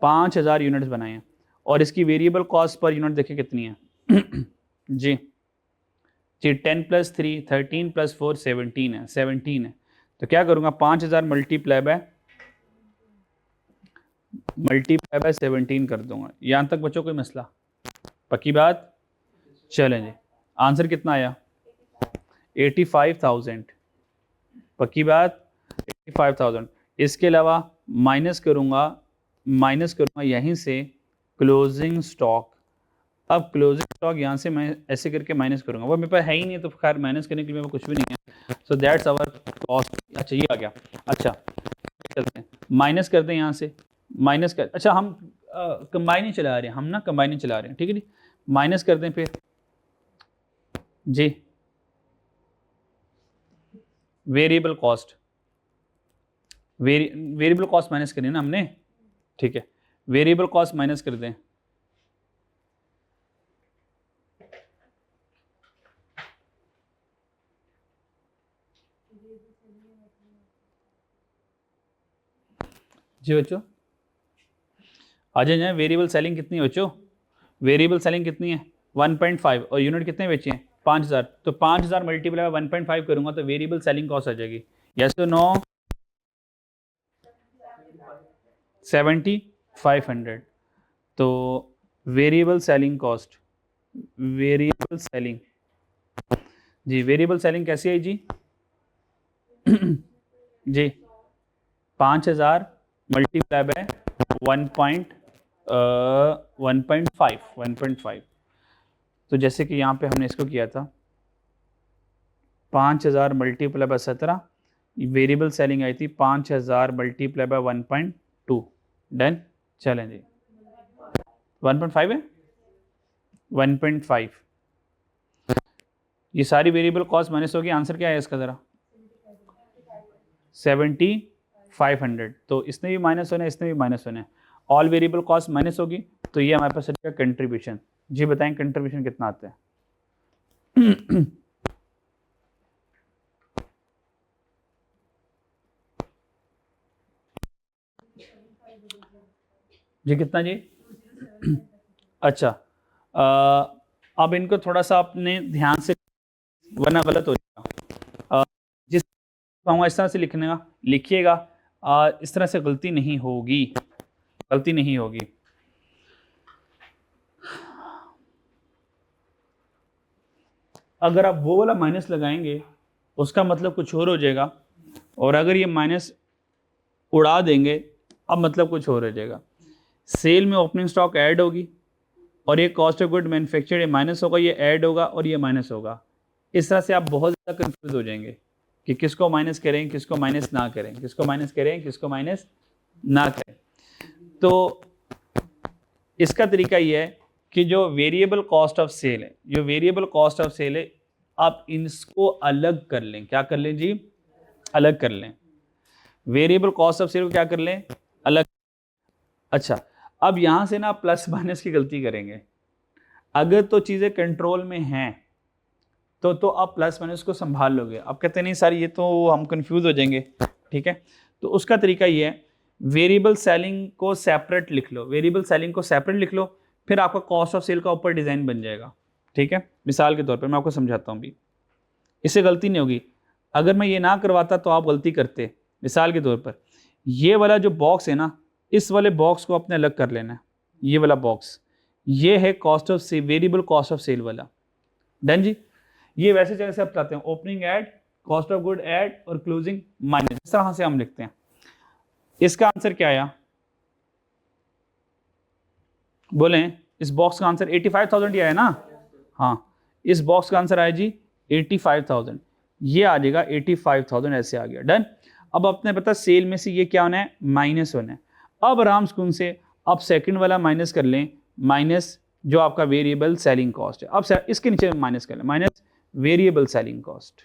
5000 यूनिट्स बनाए हैं। और इसकी वेरिएबल कॉस्ट पर यूनिट देखिए कितनी है जी 10 + 3 13 + 4 17 है, 17 है। तो क्या करूँगा, 5000 मल्टीप्लाई बाय 17 कर दूंगा। यहाँ तक बच्चों कोई मसला, पक्की बात? चलें जी, आंसर कितना आया, 85,000। पक्की बात, 85,000। इसके अलावा माइनस करूँगा यहीं से क्लोजिंग स्टॉक। अब क्लोजिंग स्टॉक यहाँ से मैं ऐसे करके माइनस करूँगा, वो मेरे पास है ही नहीं, तो खैर माइनस करने के लिए मेरे पास कुछ भी नहीं है। So that's our cost. अच्छा ये आ गया। अच्छा चलते हैं, माइनस करते हैं यहाँ से, माइनस कर, अच्छा हम कंबाइन चला रहे हैं, हम ना कंबाइन चला रहे हैं, ठीक है जी। माइनस करते हैं फिर जी variable cost, variable cost minus करनी है ना हमने, ठीक है। वेरिएबल कॉस्ट माइनस कर दें, जी बच्चों आ जाए। वेरिएबल सेलिंग कितनी है बच्चों, वेरिएबल सेलिंग कितनी है 1.5, और यूनिट कितने बेचे हैं 5000। तो 5000 मल्टीप्लाई 1.5 करूंगा तो वेरिएबल सेलिंग कॉस्ट आ जाएगी, यस तो नो, 7500। तो variable selling cost, variable selling जी, वेरिएबल सेलिंग कैसी है जी जी 5000 मल्टीप्लाई बाय 1.5। तो जैसे कि यहाँ पे हमने इसको किया था 5000 मल्टीप्लाई बाय 17, वेरिएबल सेलिंग आई थी 5000 मल्टीप्लाई बाय 1.2। डन। चलें जी 1.5 है, 1.5। ये सारी वेरिएबल कॉस्ट माइनस होगी, आंसर क्या है इसका ज़रा 7500। तो इसने भी माइनस होना है, इसने भी माइनस होना है, ऑल वेरिएबल कॉस्ट माइनस होगी, तो ये हमारे पास है कंट्रीब्यूशन। जी बताएं कंट्रीब्यूशन कितना आता है जी कितना जी अच्छा अब इनको थोड़ा सा अपने ध्यान से, वरना गलत हो जाएगा। जिस कहूँगा इस तरह से लिखने का लिखिएगा, इस तरह से गलती नहीं होगी, गलती नहीं होगी। अगर आप वो वाला माइनस लगाएंगे उसका मतलब कुछ और हो जाएगा, और अगर ये माइनस उड़ा देंगे अब मतलब कुछ और हो जाएगा। सेल में ओपनिंग स्टॉक ऐड होगी और ये कॉस्ट ऑफ गुड मैन्युफैक्चर्ड ये माइनस होगा, ये ऐड होगा और ये माइनस होगा। इस तरह से आप बहुत ज़्यादा कंफ्यूज हो जाएंगे कि किसको माइनस करें, किसको माइनस ना करें, किसको माइनस करें, किसको माइनस ना करें। तो इसका तरीका ये है कि जो वेरिएबल कॉस्ट ऑफ सेल है, जो वेरिएबल कॉस्ट ऑफ सेल है, आप इसको अलग कर लें। क्या कर लें जी, अलग कर लें। वेरिएबल कॉस्ट ऑफ सेल को क्या कर लें, अलग। अच्छा, अब यहां से ना प्लस माइनस की गलती करेंगे। अगर तो चीजें कंट्रोल में हैं तो आप प्लस माइनस को संभाल लोगे। आप कहते नहीं सर ये तो हम कंफ्यूज हो जाएंगे, ठीक है। तो उसका तरीका ये है, वेरिएबल सेलिंग को सेपरेट लिख लो, वेरिएबल सेलिंग को सेपरेट लिख लो, फिर आपका कॉस्ट ऑफ सेल का ऊपर डिजाइन बन जाएगा, ठीक है। मिसाल के तौर पर मैं आपको समझाता हूँ भी, इससे गलती नहीं होगी। अगर मैं ये ना करवाता तो आप गलती करते। मिसाल के तौर पर ये वाला जो बॉक्स है ना, इस वाले बॉक्स को अपने अलग कर लेना है। ये वाला बॉक्स, ये है cost of sale, variable cost of sale वाला। डन जी। ये वैसे जगह से आप बताते हैं, opening add, cost of good add और क्लोजिंग माइनस, इस तरह से हम लिखते हैं। इसका आंसर क्या आया, बोले। इस बॉक्स का आंसर 85,000 ही आया ना। हाँ, इस बॉक्स का आंसर आया जी 85,000। ये आ जाएगा 85,000, ऐसे आ गया। डन। अब आपने पता सेल में से ये क्या होना है, माइनस होना है। अब आराम सुकून से आप सेकंड वाला माइनस कर लें, माइनस जो आपका वेरिएबल सेलिंग कॉस्ट है। अब इसके नीचे माइनस कर लें, minus variable selling cost.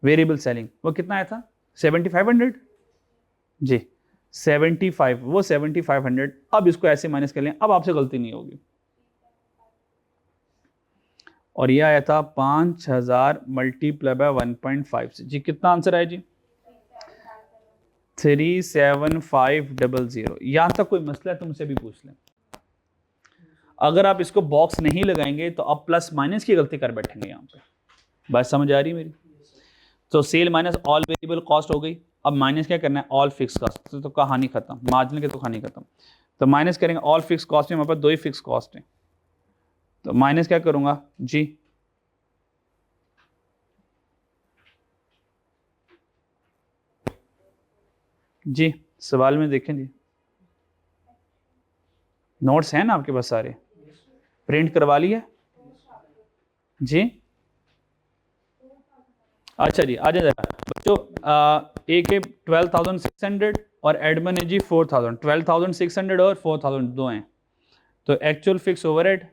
Variable selling वो कितना आया था, 7500 जी, 75, वो 7500। अब इसको ऐसे माइनस कर लें, अब आपसे गलती नहीं होगी। और ये आया था 5000 मल्टीप्लाई बाय 1.5 से। जी कितना आंसर आया जी, 37500। यहां तक कोई मसला है तो मुझसे भी पूछ लें। अगर आप इसको बॉक्स नहीं लगाएंगे तो आप प्लस माइनस की गलती कर बैठेंगे। यहाँ पे बात समझ आ रही मेरी। तो sale minus all variable cost हो गई। अब माइनस क्या करना है, ऑल फिक्स कॉस्ट। तो कहानी खत्म, मार्जिन की तो कहानी खत्म। तो माइनस करेंगे ऑल फिक्स कॉस्ट में, हमारे पास दो ही फिक्स कॉस्ट हैं। तो माइनस क्या करूंगा जी, जी सवाल में देखें जी, नोट्स हैं ना आपके पास सारे, प्रिंट करवा लिए जी। अच्छा जी, आ जाए जरा बच्चों। एक है 12,600 और एडमन है जी 4,000। 12,600 और 4,000 दो हैं। तो actual fix overhead,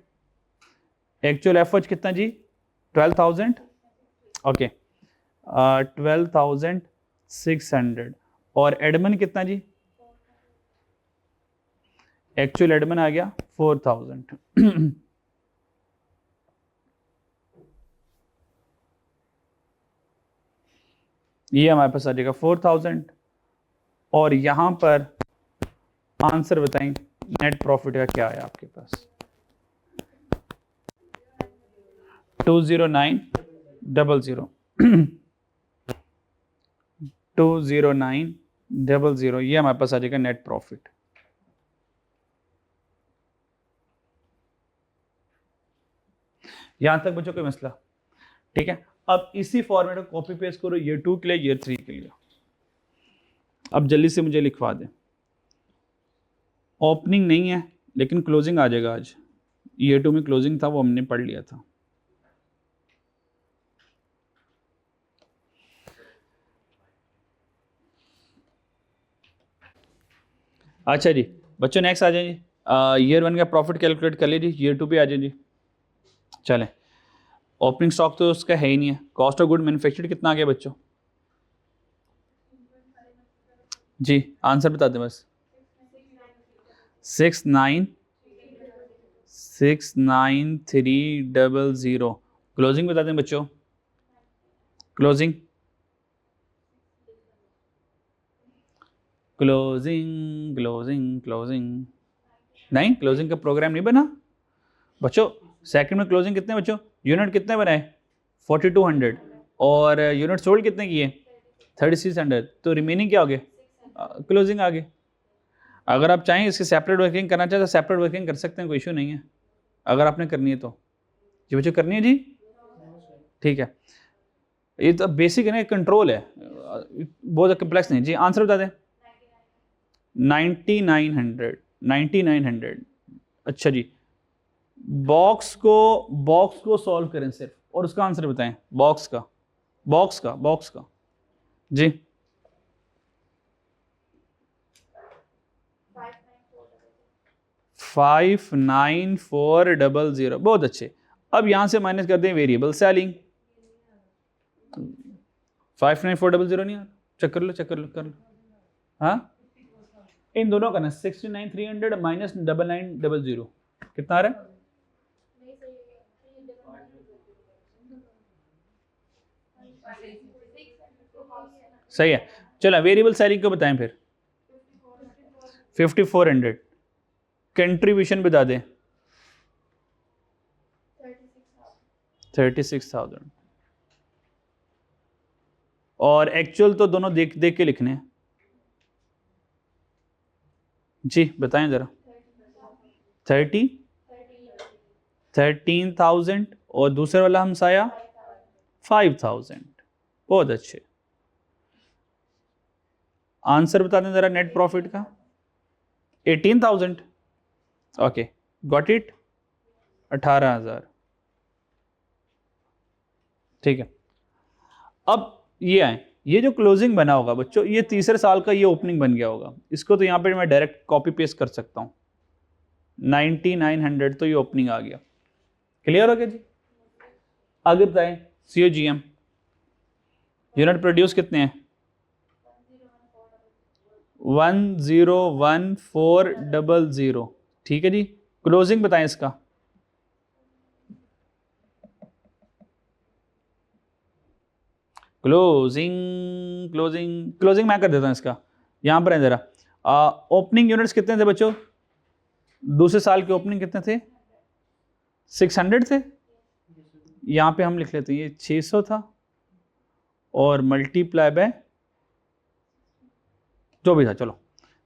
actual effort कितना जी, 12,000। ओके, 12,600 और एडमन कितना जी, एक्चुअल एडमन आ गया 4,000। ये हमारे पास आ जाएगा 4,000। और यहां पर आंसर बताएं, नेट प्रॉफिट का क्या है आपके पास, 20900। 20900, ये हमारे पास आ जाएगा नेट प्रॉफिट। यहां तक बच्चों कोई मसला, ठीक है। अब इसी फॉर्मेट को कॉपी पेस्ट करो ईयर 2 के लिए, ईयर 3 के लिए। अब जल्दी से मुझे लिखवा दें। ओपनिंग नहीं है लेकिन क्लोजिंग आ जाएगा आज। ईयर 2 में क्लोजिंग था, वो हमने पढ़ लिया था। अच्छा जी बच्चों, नेक्स्ट आ जाए जी। ईयर 1 का प्रॉफिट कैलकुलेट कर लीजिए, ईयर 2 पे आ जाए जी। चलें, ओपनिंग स्टॉक तो उसका है ही नहीं है। कॉस्ट ऑफ गुड मैन्युफैक्चर्ड कितना आ गया बच्चों, जी आंसर बता दें बस। 69300। क्लोजिंग बता दें बच्चों, क्लोजिंग, क्लोजिंग क्लोजिंग क्लोजिंग, नहीं क्लोजिंग का प्रोग्राम नहीं बना बच्चों। सेकंड में क्लोजिंग कितने बच्चों, यूनिट कितने बनाए, 4200। और यूनिट सोल्ड कितने किए, 3600। तो रिमेनिंग क्या हो गया, क्लोजिंग आ गए। अगर आप चाहें इसकी सेपरेट वर्किंग करना चाहें तो सेपरेट वर्किंग कर सकते हैं, कोई इशू नहीं है। अगर आपने करनी है तो जी बच्चों, करनी है जी, ठीक है। ये तो बेसिक है ना, कंट्रोल है, बहुत कम्प्लेक्स नहीं जी। आंसर बता दें, 9900। 9900, अच्छा जी। बॉक्स को सॉल्व करें सिर्फ, और उसका आंसर बताएं, बॉक्स का जी। 59400, बहुत अच्छे। अब यहां से माइनस कर दें वेरिएबल सेलिंग, 59400 नहीं आ रहा? चेक कर लो, चेक कर लो, कर लो। हाँ, इन दोनों का ना 69,300 माइनस 9900 कितना आ रहा है? सही है। चलो वेरिएबल सैलरी को बताएं फिर। 5400। कंट्रीब्यूशन बता दें। 36,000। और एक्चुअल तो दोनों देख देख के लिखने हैं। जी बताएं जरा। 13,000 और दूसरे वाला हमसाया 5,000। बहुत अच्छे। आंसर बता दें जरा नेट प्रॉफिट का। 18,000। Okay, got it. 18,000। ठीक है। अब ये आए, ये जो क्लोजिंग बना होगा बच्चों, ये तीसरे साल का ये ओपनिंग बन गया होगा। इसको तो यहाँ पे मैं डायरेक्ट कॉपी पेस्ट कर सकता हूँ। 9900 तो ये ओपनिंग आ गया। क्लियर हो गया जी? आगे बताएं। COGM यूनिट प्रोड्यूस कितने हैं? 101,400। ठीक है जी। क्लोजिंग बताएं इसका। क्लोजिंग क्लोजिंग क्लोजिंग मैं कर देता हूं इसका। यहां पर है जरा। ओपनिंग यूनिट्स कितने थे बच्चों? दूसरे साल के ओपनिंग कितने थे? 600 थे। यहां पे हम लिख लेते हैं ये 600 था और मल्टीप्लाई बाय जो भी था, चलो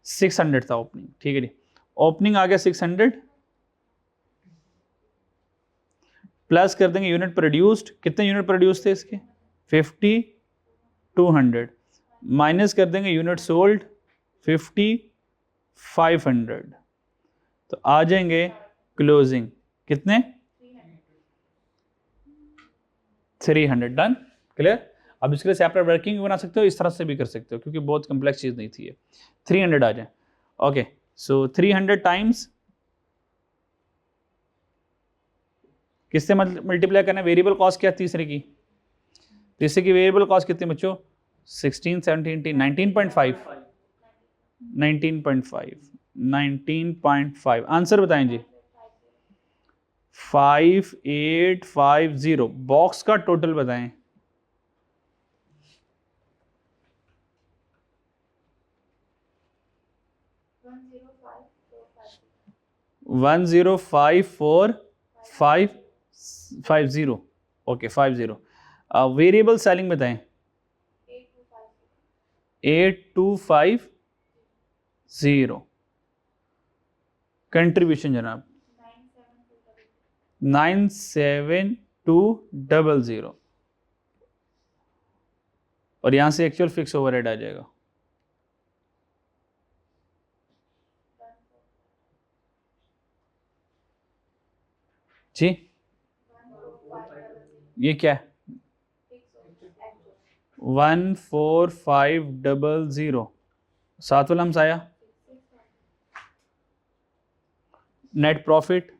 600 था ओपनिंग। ठीक है जी। ओपनिंग आ गया 600 प्लस कर देंगे यूनिट प्रोड्यूस्ड। कितने यूनिट प्रोड्यूस थे इसके? 50, 200 माइनस कर देंगे यूनिट सोल्ड 50, 500। तो आ जाएंगे क्लोजिंग कितने? 300। डन। क्लियर। अब इसके लिए सेपरेट वर्किंग बना सकते हो, इस तरह से भी कर सकते हो क्योंकि बहुत कम्प्लेक्स चीज नहीं थी ये। 300 आ जाए। ओके, सो 300 टाइम्स किससे मल्टीप्लाई करना है? वेरिएबल कॉस्ट क्या है तीसरे की? तीसरे की वेरिएबल कॉस्ट कितनी बच्चों? 16, 17, 19.5। 19.5। 19.5 आंसर बताएं जी। 5850। बॉक्स का टोटल बताएं। 1054550। ओके 50। वेरिएबल सेलिंग बताएं। 8250। कंट्रीब्यूशन जनाब 97200। और यहां से एक्चुअल फिक्स ओवरहेड आ जाएगा। जी ये क्या है? 14500। सात वाला हमसाया नेट प्रॉफिट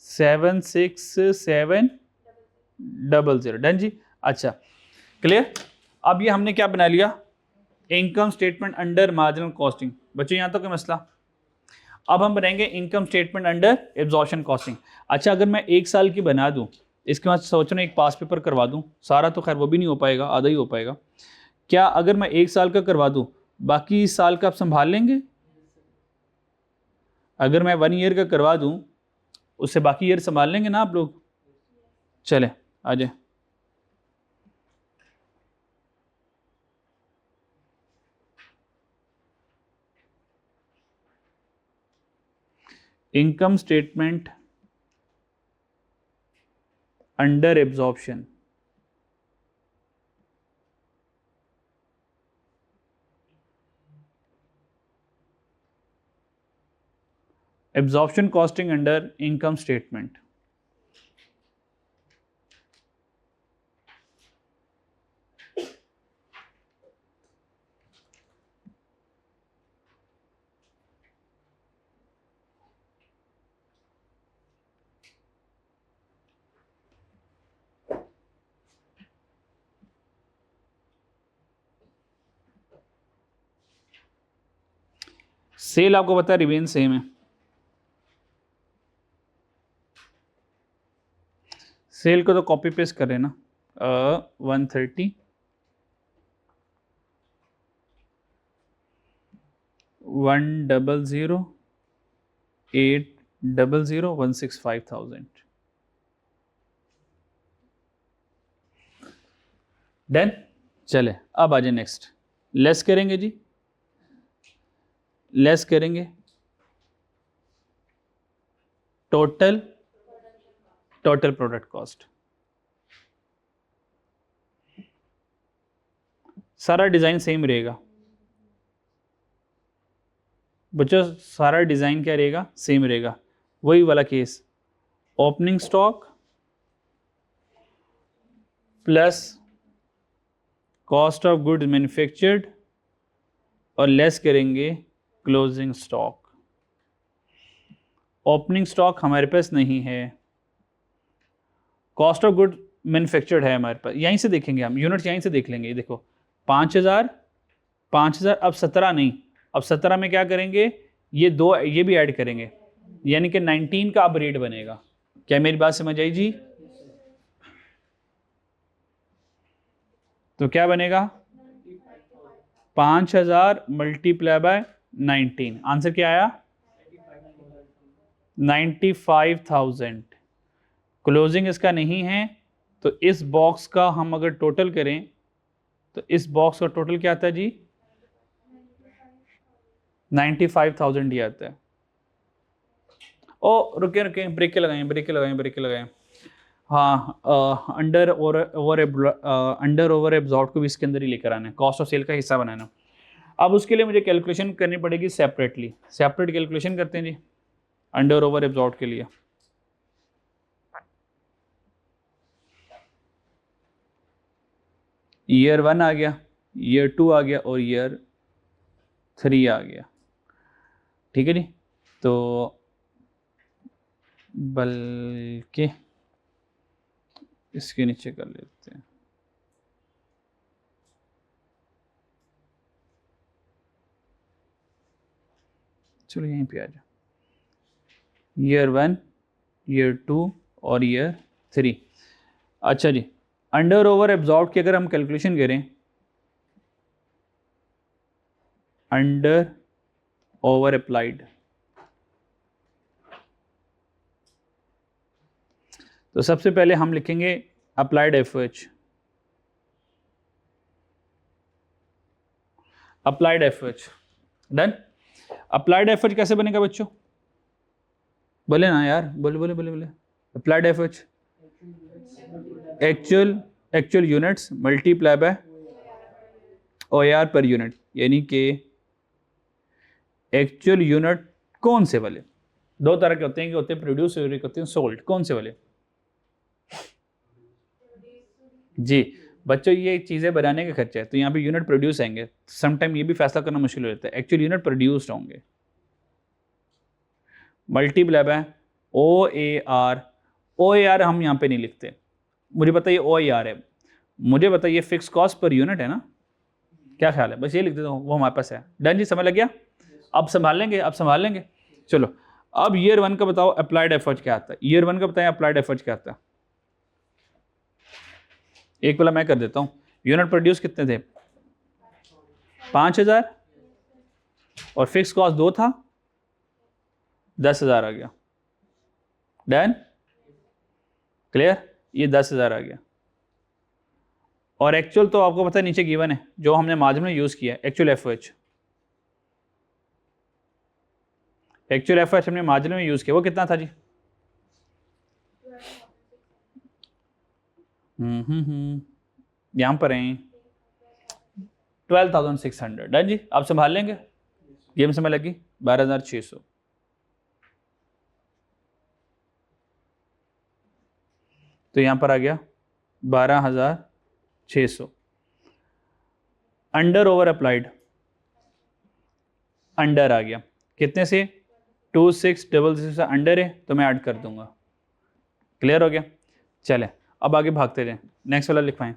76700। डन जी। अच्छा क्लियर। अब ये हमने क्या बना लिया? Income statement under marginal costing. बच्चों यहां तक तो मसला। अब हम बनाएंगे income statement under absorption costing. अच्छा अगर मैं 1 साल की बना दूं, इसके बाद सोच रहा हूं एक पास पेपर करवा दूं, सारा तो खैर वो भी नहीं हो पाएगा, आधा ही हो पाएगा। क्या अगर मैं 1 साल का करवा दूं, बाकी इस साल का आप संभाल लेंगे? अगर मैं 1 ईयर का करवा दूं, उससे बाकी ईयर संभाल लेंगे ना आप लोग? चले आ जाए। Income statement under absorption. Absorption costing under income statement. Sale आपको पता है रिमेन सेम है, सेल को तो कॉपी पेस्ट कर रहे हैं ना, 130 100 800 165,000 डन। चले अब आ जाए नेक्स्ट, लेस करेंगे जी, लेस करेंगे टोटल प्रोडक्ट कॉस्ट। सारा डिजाइन सेम रहेगा बच्चों, सारा डिजाइन क्या रहेगा, सेम रहेगा, वही वाला case, opening stock plus cost of goods manufactured और लेस करेंगे क्लोजिंग स्टॉक। ओपनिंग स्टॉक हमारे पास नहीं है, कॉस्ट ऑफ गुड मैन्युफैक्चर्ड है हमारे पास, यहीं से देखेंगे हम, यूनिट्स यहीं से देख लेंगे। ये देखो 5,000 अब 17 नहीं, अब 17 में क्या करेंगे, ये दो ये भी ऐड करेंगे, यानी कि 19 का अब रेट बनेगा। क्या मेरी बात समझ आई जी? तो क्या बनेगा 5,000 मल्टीप्लाई बाय 19, आंसर क्या आया 95,000। क्लोजिंग इसका नहीं है, तो इस बॉक्स का हम अगर टोटल करें तो इस बॉक्स का टोटल क्या आता है जी 95,000 ही आता है। ओ रुके रुके, ब्रेक लगाएं। हाँ, अंडर ओवर एब्जॉर्ब को भी इसके अंदर ही लेकर आना है, कॉस्ट ऑफ सेल का हिस्सा बनाना। अब उसके लिए मुझे कैलकुलेशन करनी पड़ेगी सेपरेटली, सेपरेट कैलकुलेशन करते हैं जी अंडर ओवर एब्जॉर्ब के लिए। ईयर 1 आ गया, ईयर 2 आ गया और ईयर 3 आ गया, ठीक है जी। तो बल्कि इसके नीचे कर लेते हैं, चलो यहीं पे आ जाओ, ईयर 1, ईयर 2 और ईयर 3। अच्छा जी, अंडर ओवर एब्जॉर्ब की अगर हम कैलकुलेशन करें, अंडर ओवर अप्लाइड, तो सबसे पहले हम लिखेंगे applied FH, applied FH done. Applied FH कैसे बनेगा बच्चों, बोले ना यार, बोले applied FH actual units multiply by OR per unit, यानी कि एक्चुअल यूनिट कौन से वाले, दो तरह के होते हैं, कि होते हैं प्रोड्यूस और एक होते हैं सोल्ड, कौन से वाले जी बच्चों, ये चीज़ें बनाने के खर्चे हैं, तो यहाँ पे यूनिट प्रोड्यूस आएंगे, समटाइम ये भी फैसला करना मुश्किल हो जाता है, एक्चुअल यूनिट प्रोड्यूस्ड होंगे multiply by O A R हम यहाँ पे नहीं लिखते, मुझे पता है ये ओ ए आर है, मुझे पता है ये फिक्स कॉस्ट पर यूनिट है ना, क्या ख्याल है, बस ये लिख देता हूँ, वो हमारे पास है। डन जी, समझ लग गया? अब संभाल लेंगे। चलो अब ईयर 1 का बताओ अप्लाइड एफर्ट क्या आता है, ईयर 1 का बताएं अप्लाइड एफर्ट क्या आता है। एक वाला मैं कर देता हूँ, यूनिट प्रोड्यूस कितने थे 5,000 और फिक्स कॉस्ट 2 था, 10,000 आ गया। डन, क्लियर, ये 10,000 आ गया। और एक्चुअल तो आपको पता है नीचे गिवन है, जो हमने मार्जिन में यूज किया एक्चुअल एफएच, एक्चुअल एफएच हमने मार्जिन में यूज किया, वो कितना था जी यहां पर है 12,600। डन जी, आप संभाल लेंगे, गेम समय लगी 12,600। तो यहां पर आ गया 12,600। अंडर ओवर अप्लाइड, अंडर आ गया कितने से 2666 से अंडर है, तो मैं ऐड कर दूंगा, क्लियर हो गया। चले अब आगे भागते जाएं, नेक्स्ट वाला लिखवाएं।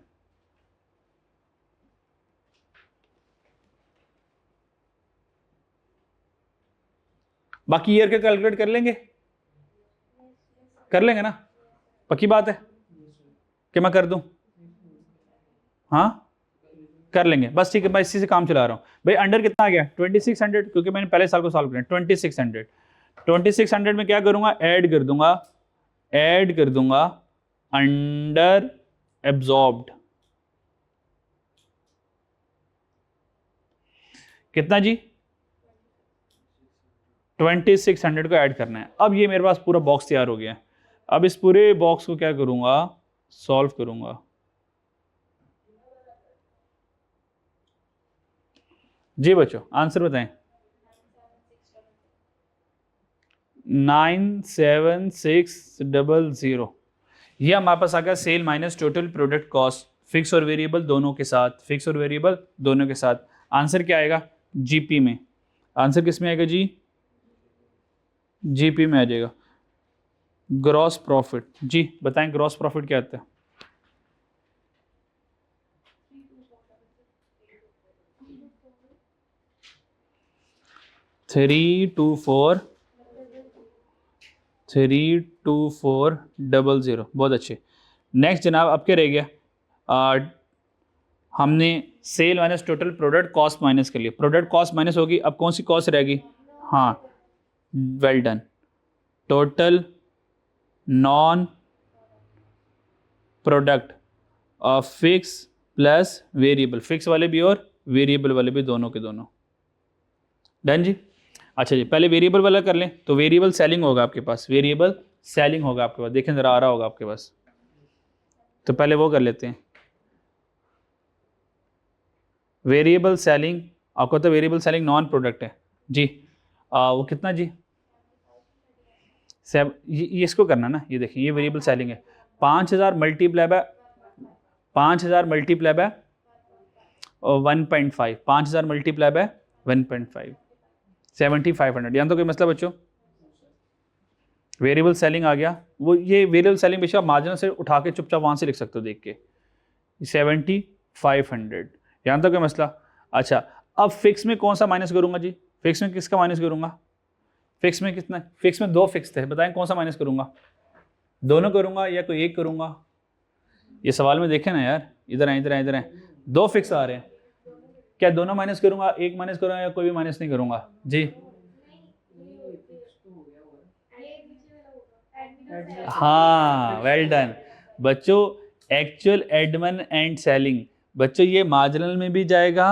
बाकी ईयर के कैलकुलेट कर लेंगे, कर लेंगे ना, पक्की बात है कि मैं कर दूं? हाँ कर लेंगे, बस ठीक है, मैं इसी से काम चला रहा हूँ। भाई अंडर कितना आ गया 2600, क्योंकि मैंने पहले साल को सॉल्व किया 2600। 2600 में क्या करूंगा, ऐड कर दूंगा, ऐड कर दूंगा अंडर एब्जॉर्ब्ड, कितना जी 2600 को ऐड करना है। अब ये मेरे पास पूरा बॉक्स तैयार हो गया है। अब इस पूरे बॉक्स को क्या करूंगा, सॉल्व करूंगा। जी बच्चों आंसर बताएं। 97600, ये हमारे पास आ गया sale minus total product cost, fix और वेरिएबल दोनों के साथ, फिक्स और वेरिएबल दोनों के साथ। आंसर क्या आएगा जीपी में, आंसर किस में आएगा जी, जीपी में आ जाएगा। ग्रॉस प्रॉफिट, जी बताएं ग्रॉस प्रॉफिट क्या आता है। थ्री टू फोर 32400, बहुत अच्छे। नेक्स्ट जनाब अब क्या रह गया, हमने sale minus total product cost minus कर लिया, प्रोडक्ट कॉस्ट माइनस होगी, अब कौन सी कॉस्ट रहेगी, हाँ well done, total non product fix plus variable, fix वाले भी और वेरिएबल वाले भी, दोनों के दोनों। डन जी। अच्छा जी पहले वेरिएबल वाला कर लें, तो वेरिएबल सेलिंग होगा आपके पास, वेरिएबल सेलिंग होगा आपके पास, देखें ज़रा आ रहा होगा आपके पास, तो पहले वो कर लेते हैं। वेरिएबल सेलिंग, आपको तो वेरिएबल सेलिंग नॉन प्रोडक्ट है जी, वो कितना जी ये इसको करना ना, ये देखिए ये वेरिएबल सेलिंग है, 5000 multiply by 5000 multiply by 1.5, 5000 multiply by 1.5, 7500, यहाँ तो कोई मसला बच्चों। वेरिएबल सेलिंग आ गया, वो ये वेरिएबल सेलिंग बेशक आप मार्जिन से उठा के चुपचाप वहाँ से लिख सकते हो देख के, 7500, यहाँ तक कोई मसला। अच्छा अब फिक्स में कौन सा माइनस करूँगा जी, फिक्स में किसका माइनस करूँगा, फिक्स में कितना, फिक्स में दो फिक्स थे, बताएं कौन सा माइनस करूँगा, दोनों करूँगा या कोई एक करूँगा, ये सवाल में देखें ना यार, इधर आए इधर आए इधर आए, दो फिक्स आ रहे हैं, क्या दोनों माइनस करूँगा, एक माइनस करूँगा या कोई भी माइनस नहीं करूँगा जी। हाँ वेल डन बच्चों, एक्चुअल एडमन एंड सेलिंग, बच्चों ये मार्जिनल में भी जाएगा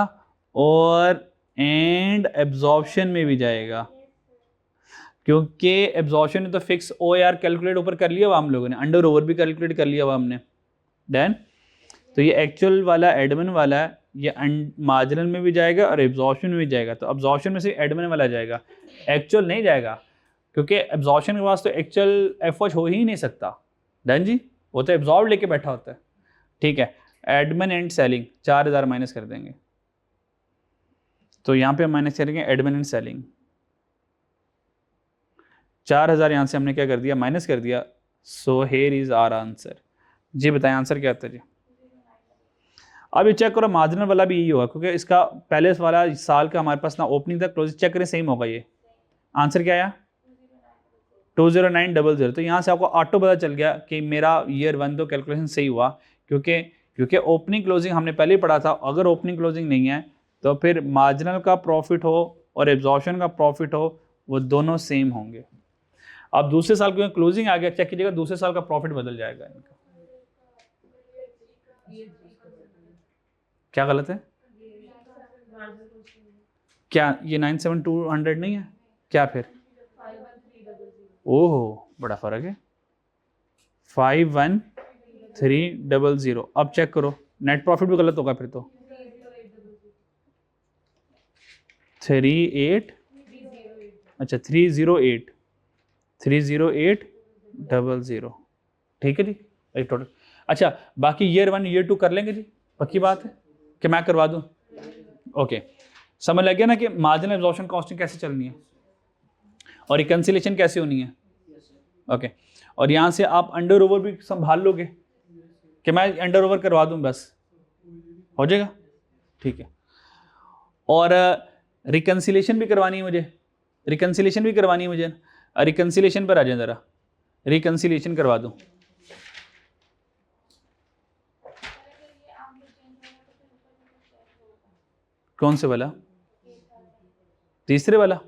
और एंड एब्जॉर्प्शन में भी जाएगा, क्योंकि एब्जॉर्प्शन में तो फिक्स ओ आर कैलकुलेट ऊपर कर लिया हुआ हम लोगों ने, अंडर ओवर भी कैलकुलेट कर लिया हुआ हमने। डन, तो ये एक्चुअल वाला एडमन वाला है, ये मार्जिनल में भी जाएगा और एब्जॉर्प्शन में भी जाएगा, तो एब्जॉर्प्शन में से एडमन वाला जाएगा, एक्चुअल नहीं जाएगा, क्योंकि एब्जॉर्प्शन के पास तो एक्चुअल एफर्ट हो ही नहीं सकता। डन जी, वो तो एब्जॉर्ब लेके बैठा होता है। ठीक है, एडमन एंड सेलिंग 4000 माइनस कर देंगे, तो यहाँ पे हम माइनस करेंगे एडमन एंड सेलिंग, 4000 यहाँ से हमने क्या कर दिया, माइनस कर दिया। So here is our answer. जी बताएं आंसर क्या आता है जी। अब ये चेक करो मार्जिनल वाला भी यही होगा, क्योंकि इसका पहले वाला साल का हमारे पास ना ओपनिंग था क्लोजिंग, चेक करें सेम होगा। ये आंसर क्या आया 20900, तो यहाँ से आपको ऑटो पता चल गया कि मेरा ईयर 1 तो कैलकुलेशन सही हुआ, क्योंकि ओपनिंग क्लोजिंग हमने पहले ही पढ़ा था, अगर ओपनिंग क्लोजिंग नहीं है तो फिर मार्जिनल का प्रॉफिट हो और एब्जॉर्प्शन का प्रॉफिट हो वो दोनों सेम होंगे। अब दूसरे साल का क्लोजिंग आ गया, चेक कीजिएगा दूसरे साल का प्रॉफिट बदल जाएगा इनका। क्या गलत है, क्या ये 97200 नहीं है क्या फिर, ओहो बड़ा फर्क है, 51300। अब चेक करो नेट प्रॉफिट भी गलत होगा फिर तो, 38, अच्छा 30800, ठीक है जी एक टोटल। अच्छा बाकी ईयर 1 ईयर 2 कर लेंगे जी, पक्की बात है कि मैं करवा दूं। ओके समझ लग गया ना कि मार्जिनल एब्जॉर्प्शन कॉस्टिंग कैसे चलनी है और रिकंसिलेशन कैसे होनी है। ओके और यहाँ से आप अंडर ओवर भी संभाल लोगे कि मैं अंडर ओवर करवा दूं, बस हो जाएगा। ठीक है, और रिकंसिलेशन भी करवानी है मुझे, रिकन्सिलेशन भी करवानी है मुझे, रिकन्सिलेशन पर आ जाए ज़रा, रिकन्सिलेशन करवा दूँ। कौन से वाला? तीसरे वाला?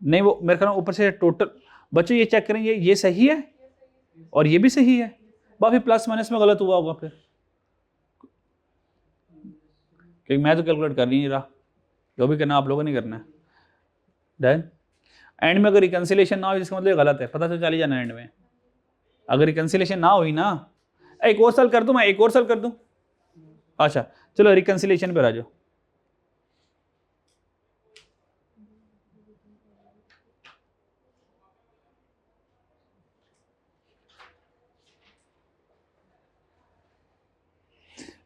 नहीं, वो मेरे ख्याल में ऊपर से टोटल, बच्चों ये चेक करें, ये सही है और ये भी सही है, फिर प्लस माइनस में गलत हुआ होगा फिर, क्योंकि मैं तो कैलकुलेट कर नहीं रहा, जो भी करना आप लोगों ने करना है। डन। एंड में अगर रिकन्सिलेशन ना हो इसका मतलब गलत है, पता तो चल ही जाना एंड में। अगर रिकन्सिलेशन ना हुई ना, एक और साल कर दूं मैं, एक और साल कर दूं। अच्छा चलो रिकन्सिलेशन पर आ जाओ।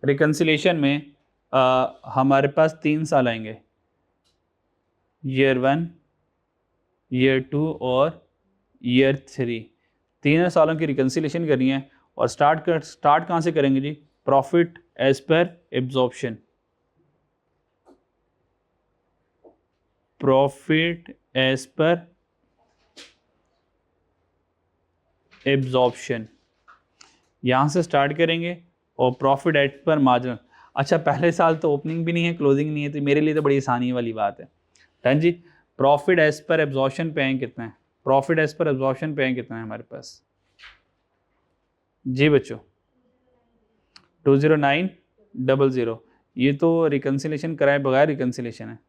रिकन्सिलेशन में हमारे पास 3 साल आएंगे, ईयर 1, ईयर 2 और ईयर 3। 3 सालों की रिकन्सिलेशन करनी है और स्टार्ट कहाँ से करेंगे जी? प्रॉफिट एज पर एब्जॉर्प्शन, प्रॉफिट एज पर एब्जॉर्प्शन यहाँ से स्टार्ट करेंगे और प्रॉफिट एज पर मार्जिन। अच्छा पहले साल तो ओपनिंग भी नहीं है, क्लोजिंग नहीं है, तो मेरे लिए तो बड़ी आसानी वाली बात है। डन जी। प्रॉफिट एज पर एब्जॉर्प्शन पे हैं कितना है? प्रॉफिट एज पर एब्जॉर्प्शन पे हैं कितना है हमारे पास? जी बच्चों 20900। ये तो रिकन्सिलेशन कराए बगैर रिकन्सिलेशन है,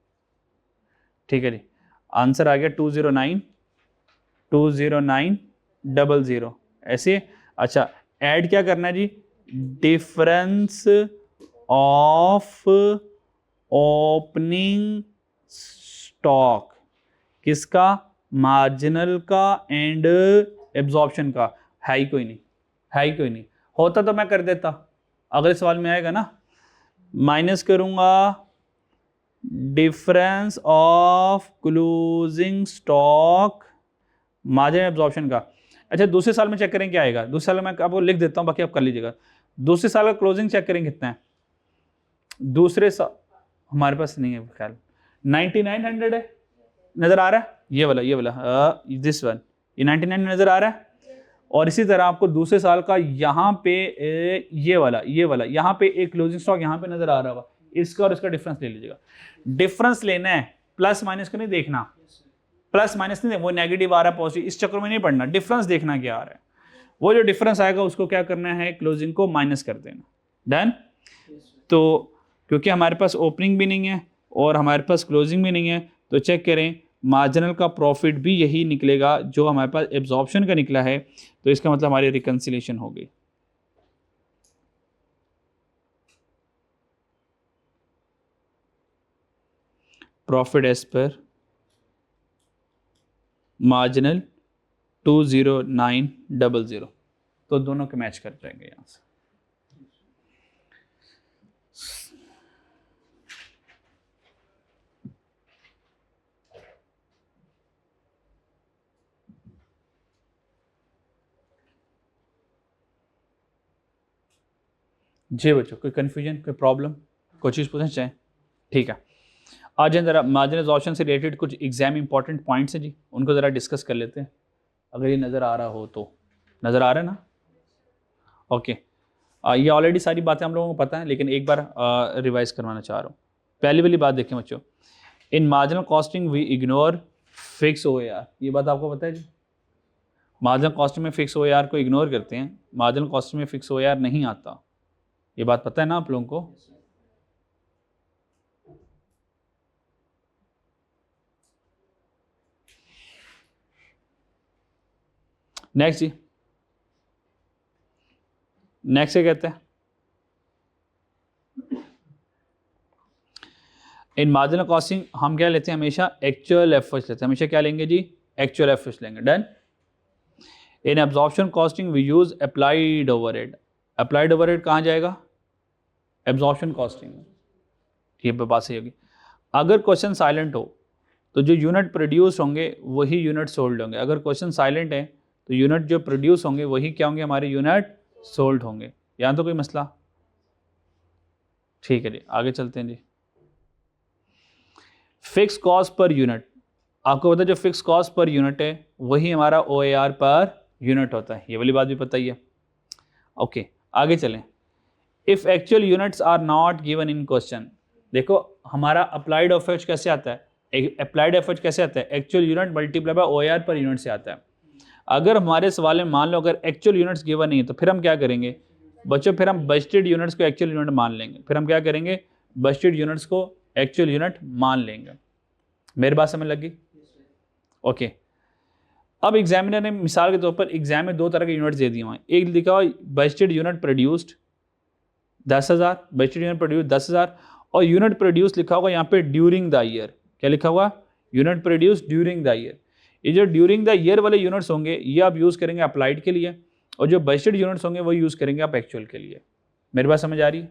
ठीक है जी। आंसर आ गया 20900 ऐसे। अच्छा ऐड क्या करना है जी? डिफरेंस ऑफ ओपनिंग स्टॉक, किसका? मार्जिनल का एंड एब्जॉर्प्शन का। है ही कोई नहीं, है ही कोई नहीं। होता तो मैं कर देता, अगले सवाल में आएगा ना, माइनस करूंगा difference of closing stock margin absorption का। अच्छा दूसरे साल में चेक करें क्या आएगा? दूसरे साल में मैं आपको लिख देता हूं, बाकी आप कर लीजिएगा। दूसरे साल का क्लोजिंग चेक करें कितना है? दूसरे साल हमारे पास नहीं है ख्याल, 9900 है, नजर आ रहा है? ये वाला दिस वन, ये 99 नजर आ रहा है। और इसी तरह आपको दूसरे साल का यहाँ पे ये वाला यहाँ पे एक क्लोजिंग स्टॉक यहाँ पे नजर आ रहा होगा, इसका और इसका डिफरेंस ले लीजिएगा। डिफरेंस लेना है, प्लस माइनस को नहीं देखना, प्लस माइनस नहीं, वो नेगेटिव आ रहा है पॉजिटिव, इस चक्कर में नहीं पढ़ना, डिफरेंस देखना क्या आ रहा है। वो जो डिफरेंस आएगा उसको क्या करना है? क्लोजिंग को माइनस कर देना। डन। तो क्योंकि हमारे पास ओपनिंग भी नहीं है और हमारे पास क्लोजिंग भी नहीं है, तो चेक करें मार्जिनल का प्रॉफिट भी यही निकलेगा जो हमारे पास एब्जॉर्प्शन का निकला है, तो इसका मतलब हमारी रिकन्सिलेशन हो गई। प्रॉफिट एज पर मार्जिनल 20900, तो दोनों के मैच कर जाएंगे यहां से। जी बच्चों कोई कन्फ्यूजन, कोई प्रॉब्लम, कोई चीज़ पूछना चाहें? ठीक है, आज ज़रा मार्जिन एब्जॉर्प्शन से रिलेटेड कुछ एग्जाम इंपॉर्टेंट पॉइंट्स हैं जी, उनको ज़रा डिस्कस कर लेते हैं, अगर ये नज़र आ रहा हो तो। नज़र आ रहा है ना? ओके। ये ऑलरेडी सारी बातें हम लोगों को पता है, लेकिन एक बार रिवाइज करवाना चाह रहा हूँ। पहली वाली बात देखें बच्चों, in marginal costing we ignore fix OAR। ये बात आपको पता है जी? मार्जिनल कॉस्टिंग में फिक्स OAR को इग्नोर करते हैं, मार्जिनल कॉस्टिंग में फिक्स OAR नहीं आता, ये बात पता है ना आप लोगों को? नेक्स्ट जी, नेक्स्ट क्या कहते हैं? इन मार्जिनल कॉस्टिंग हम क्या लेते हैं? हमेशा एक्चुअल एफर्ट्स लेते हैं, हमेशा क्या लेंगे जी? एक्चुअल एफर्ट्स लेंगे। Done. In absorption costing we use applied overhead. Applied overhead कहाँ जाएगा? एब्जॉर्प्शन कॉस्टिंग में। ये बात सही होगी। अगर क्वेश्चन साइलेंट हो तो जो यूनिट प्रोड्यूस होंगे वही यूनिट सोल्ड होंगे। अगर क्वेश्चन साइलेंट है तो यूनिट जो प्रोड्यूस होंगे वही क्या होंगे? हमारे यूनिट सोल्ड होंगे। यहाँ तो कोई मसला? ठीक है जी, आगे चलते हैं जी। फिक्स कॉस्ट पर यूनिट, आपको पता है जो फिक्स कॉस्ट पर यूनिट है वही हमारा OAR पर यूनिट होता है, ये वाली बात भी पता ही है। ओके आगे चलें। If actual units are not given in question, देखो हमारा अप्लाइड एफर्ट कैसे आता है, अप्लाइड एफर्ट कैसे आता है, actual unit multiply by OAR पर यूनिट से आता है। अगर हमारे सवाल में मान लो अगर एक्चुअल यूनिट्स गिवन नहीं है तो फिर हम क्या करेंगे बच्चों, फिर हम बजटेड यूनिट्स को एक्चुअल यूनिट मान लेंगे, फिर हम क्या करेंगे बजटेड यूनिट्स को एक्चुअल यूनिट मान लेंगे। मेरी बात समझ लगी? ओके अब एग्जामिनर ने मिसाल के तौर पर एग्जाम में 2 तरह के यूनिट्स दे दिए हुए हैं, एक लिखा हुआ budgeted unit produced 10,000, budgeted unit produce 10,000 और यूनिट प्रोड्यूस लिखा होगा यहाँ पे ड्यूरिंग द ईयर। क्या लिखा हुआ? Unit produce during the year. ये जो ड्यूरिंग द ईयर वाले यूनिट्स होंगे ये आप यूज़ करेंगे अप्लाइड के लिए, और जो बजटेड यूनिट्स होंगे वो यूज़ करेंगे आप एक्चुअल के लिए। मेरी बात समझ आ रही है?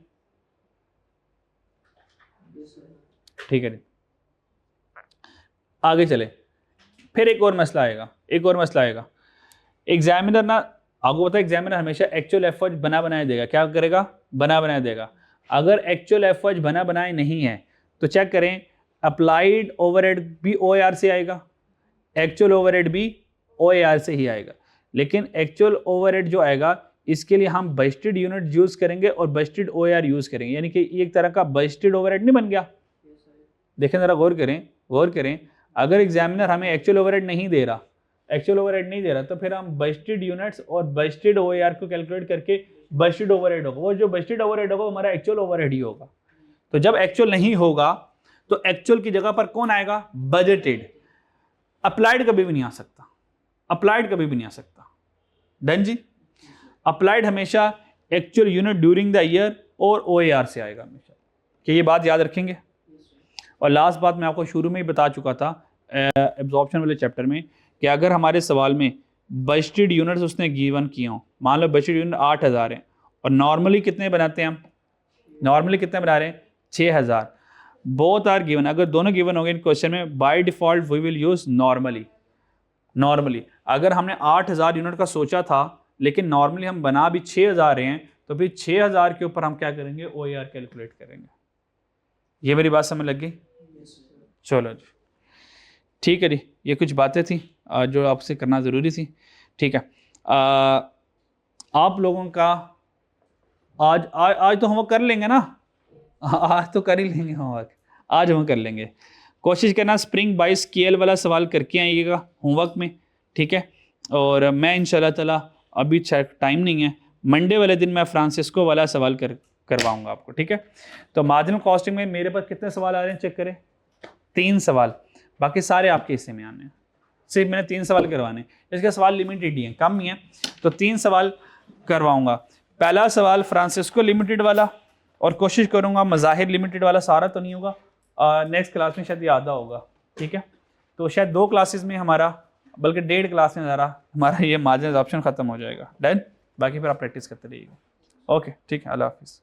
ठीक है, आगे चले। फिर एक और मसला आएगा, एग्जामिनर ना, आपको पता है एग्जामिनर हमेशा एक्चुअल एफर्ट बना बनाए देगा। क्या करेगा? बना बनाए देगा। अगर एक्चुअल एफर्ट बना बनाए नहीं है तो चेक करें, अप्लाइड ओवरहेड भी OAR से आएगा, एक्चुअल ओवरहेड भी OAR से ही आएगा। लेकिन एक्चुअल ओवरहेड जो आएगा इसके लिए हम बजटेड यूनिट यूज़ करेंगे और बजटेड OAR यूज़ करेंगे, यानी कि एक तरह का बजटेड ओवरहेड नहीं बन गया। देखें ज़रा गौर करें, अगर एग्जामिनर हमें एक्चुअल ओवरहेड नहीं दे रहा तो फिर हम बजटेड यूनिट्स और बजटेड OAR को कैलकुलेट करके बजटेड ओवरहेड होगा, वो जो बजटेड ओवरहेड होगा वो हमारा एक्चुअल ओवरहेड ही होगा। तो जब एक्चुअल नहीं होगा तो एक्चुअल की जगह पर कौन आएगा? बजटेड। अप्लाइड कभी भी नहीं आ सकता, डन जी। अप्लाइड हमेशा actual unit during the year और OAR से आएगा हमेशा, कि ये बात याद रखेंगे। और लास्ट बात मैं आपको शुरू में ही बता चुका था एब्जॉर्प्शन वाले चैप्टर में कि अगर हमारे सवाल में बजटेड यूनिट्स उसने गिवन किए हों, मान लो बजटेड यूनिट 8,000 हैं और नॉर्मली कितने बनाते हैं हम? नॉर्मली कितने बना रहे हैं? 6,000। बोथ आर गिवन, अगर दोनों गिवन होंगे इन क्वेश्चन में by default we will use normally. अगर हमने 8,000 यूनिट का सोचा था लेकिन नॉर्मली हम बना भी 6,000 रहे हैं तो फिर 6,000 के ऊपर हम क्या करेंगे? OAR कैलकुलेट करेंगे। ये मेरी बात समझ लग गई? चलो जी, ठीक है जी, ये कुछ बातें थी जो आपसे करना ज़रूरी थी। ठीक है, आप लोगों का आज तो होमवर्क कर लेंगे ना? आज तो कर ही लेंगे होमवर्क, आज हम कर लेंगे। कोशिश करना स्प्रिंग बाय स्केल वाला सवाल करके आइएगा होमवर्क में, ठीक है। और मैं इंशाल्लाह ताला अभी टाइम नहीं है, मंडे वाले दिन मैं फ्रांसिस्को वाला सवाल करवाऊंगा आपको, ठीक है। तो मार्जिनल कॉस्टिंग में मेरे पास कितने सवाल आ रहे हैं चेक करें, 3 सवाल, बाकी सारे आपके हिस्से में आने हैं। सिर्फ मैंने 3 सवाल करवाने, इसके सवाल लिमिटेड ही हैं, कम ही हैं, तो 3 सवाल करवाऊंगा। पहला सवाल फ्रांसिस्को लिमिटेड वाला, और कोशिश करूंगा मज़ाहिर लिमिटेड वाला, सारा तो नहीं होगा, नेक्स्ट क्लास में शायद ये आधा होगा, ठीक है। तो शायद 2 क्लासेस में हमारा, बल्कि 1.5 क्लास में ज़रा हमारा ये मार्जिनल ऑप्शन ख़त्म हो जाएगा, डन। बाकी फिर आप प्रैक्टिस करते रहिएगा। ओके, ठीक है, अल्लाह हाफिज़।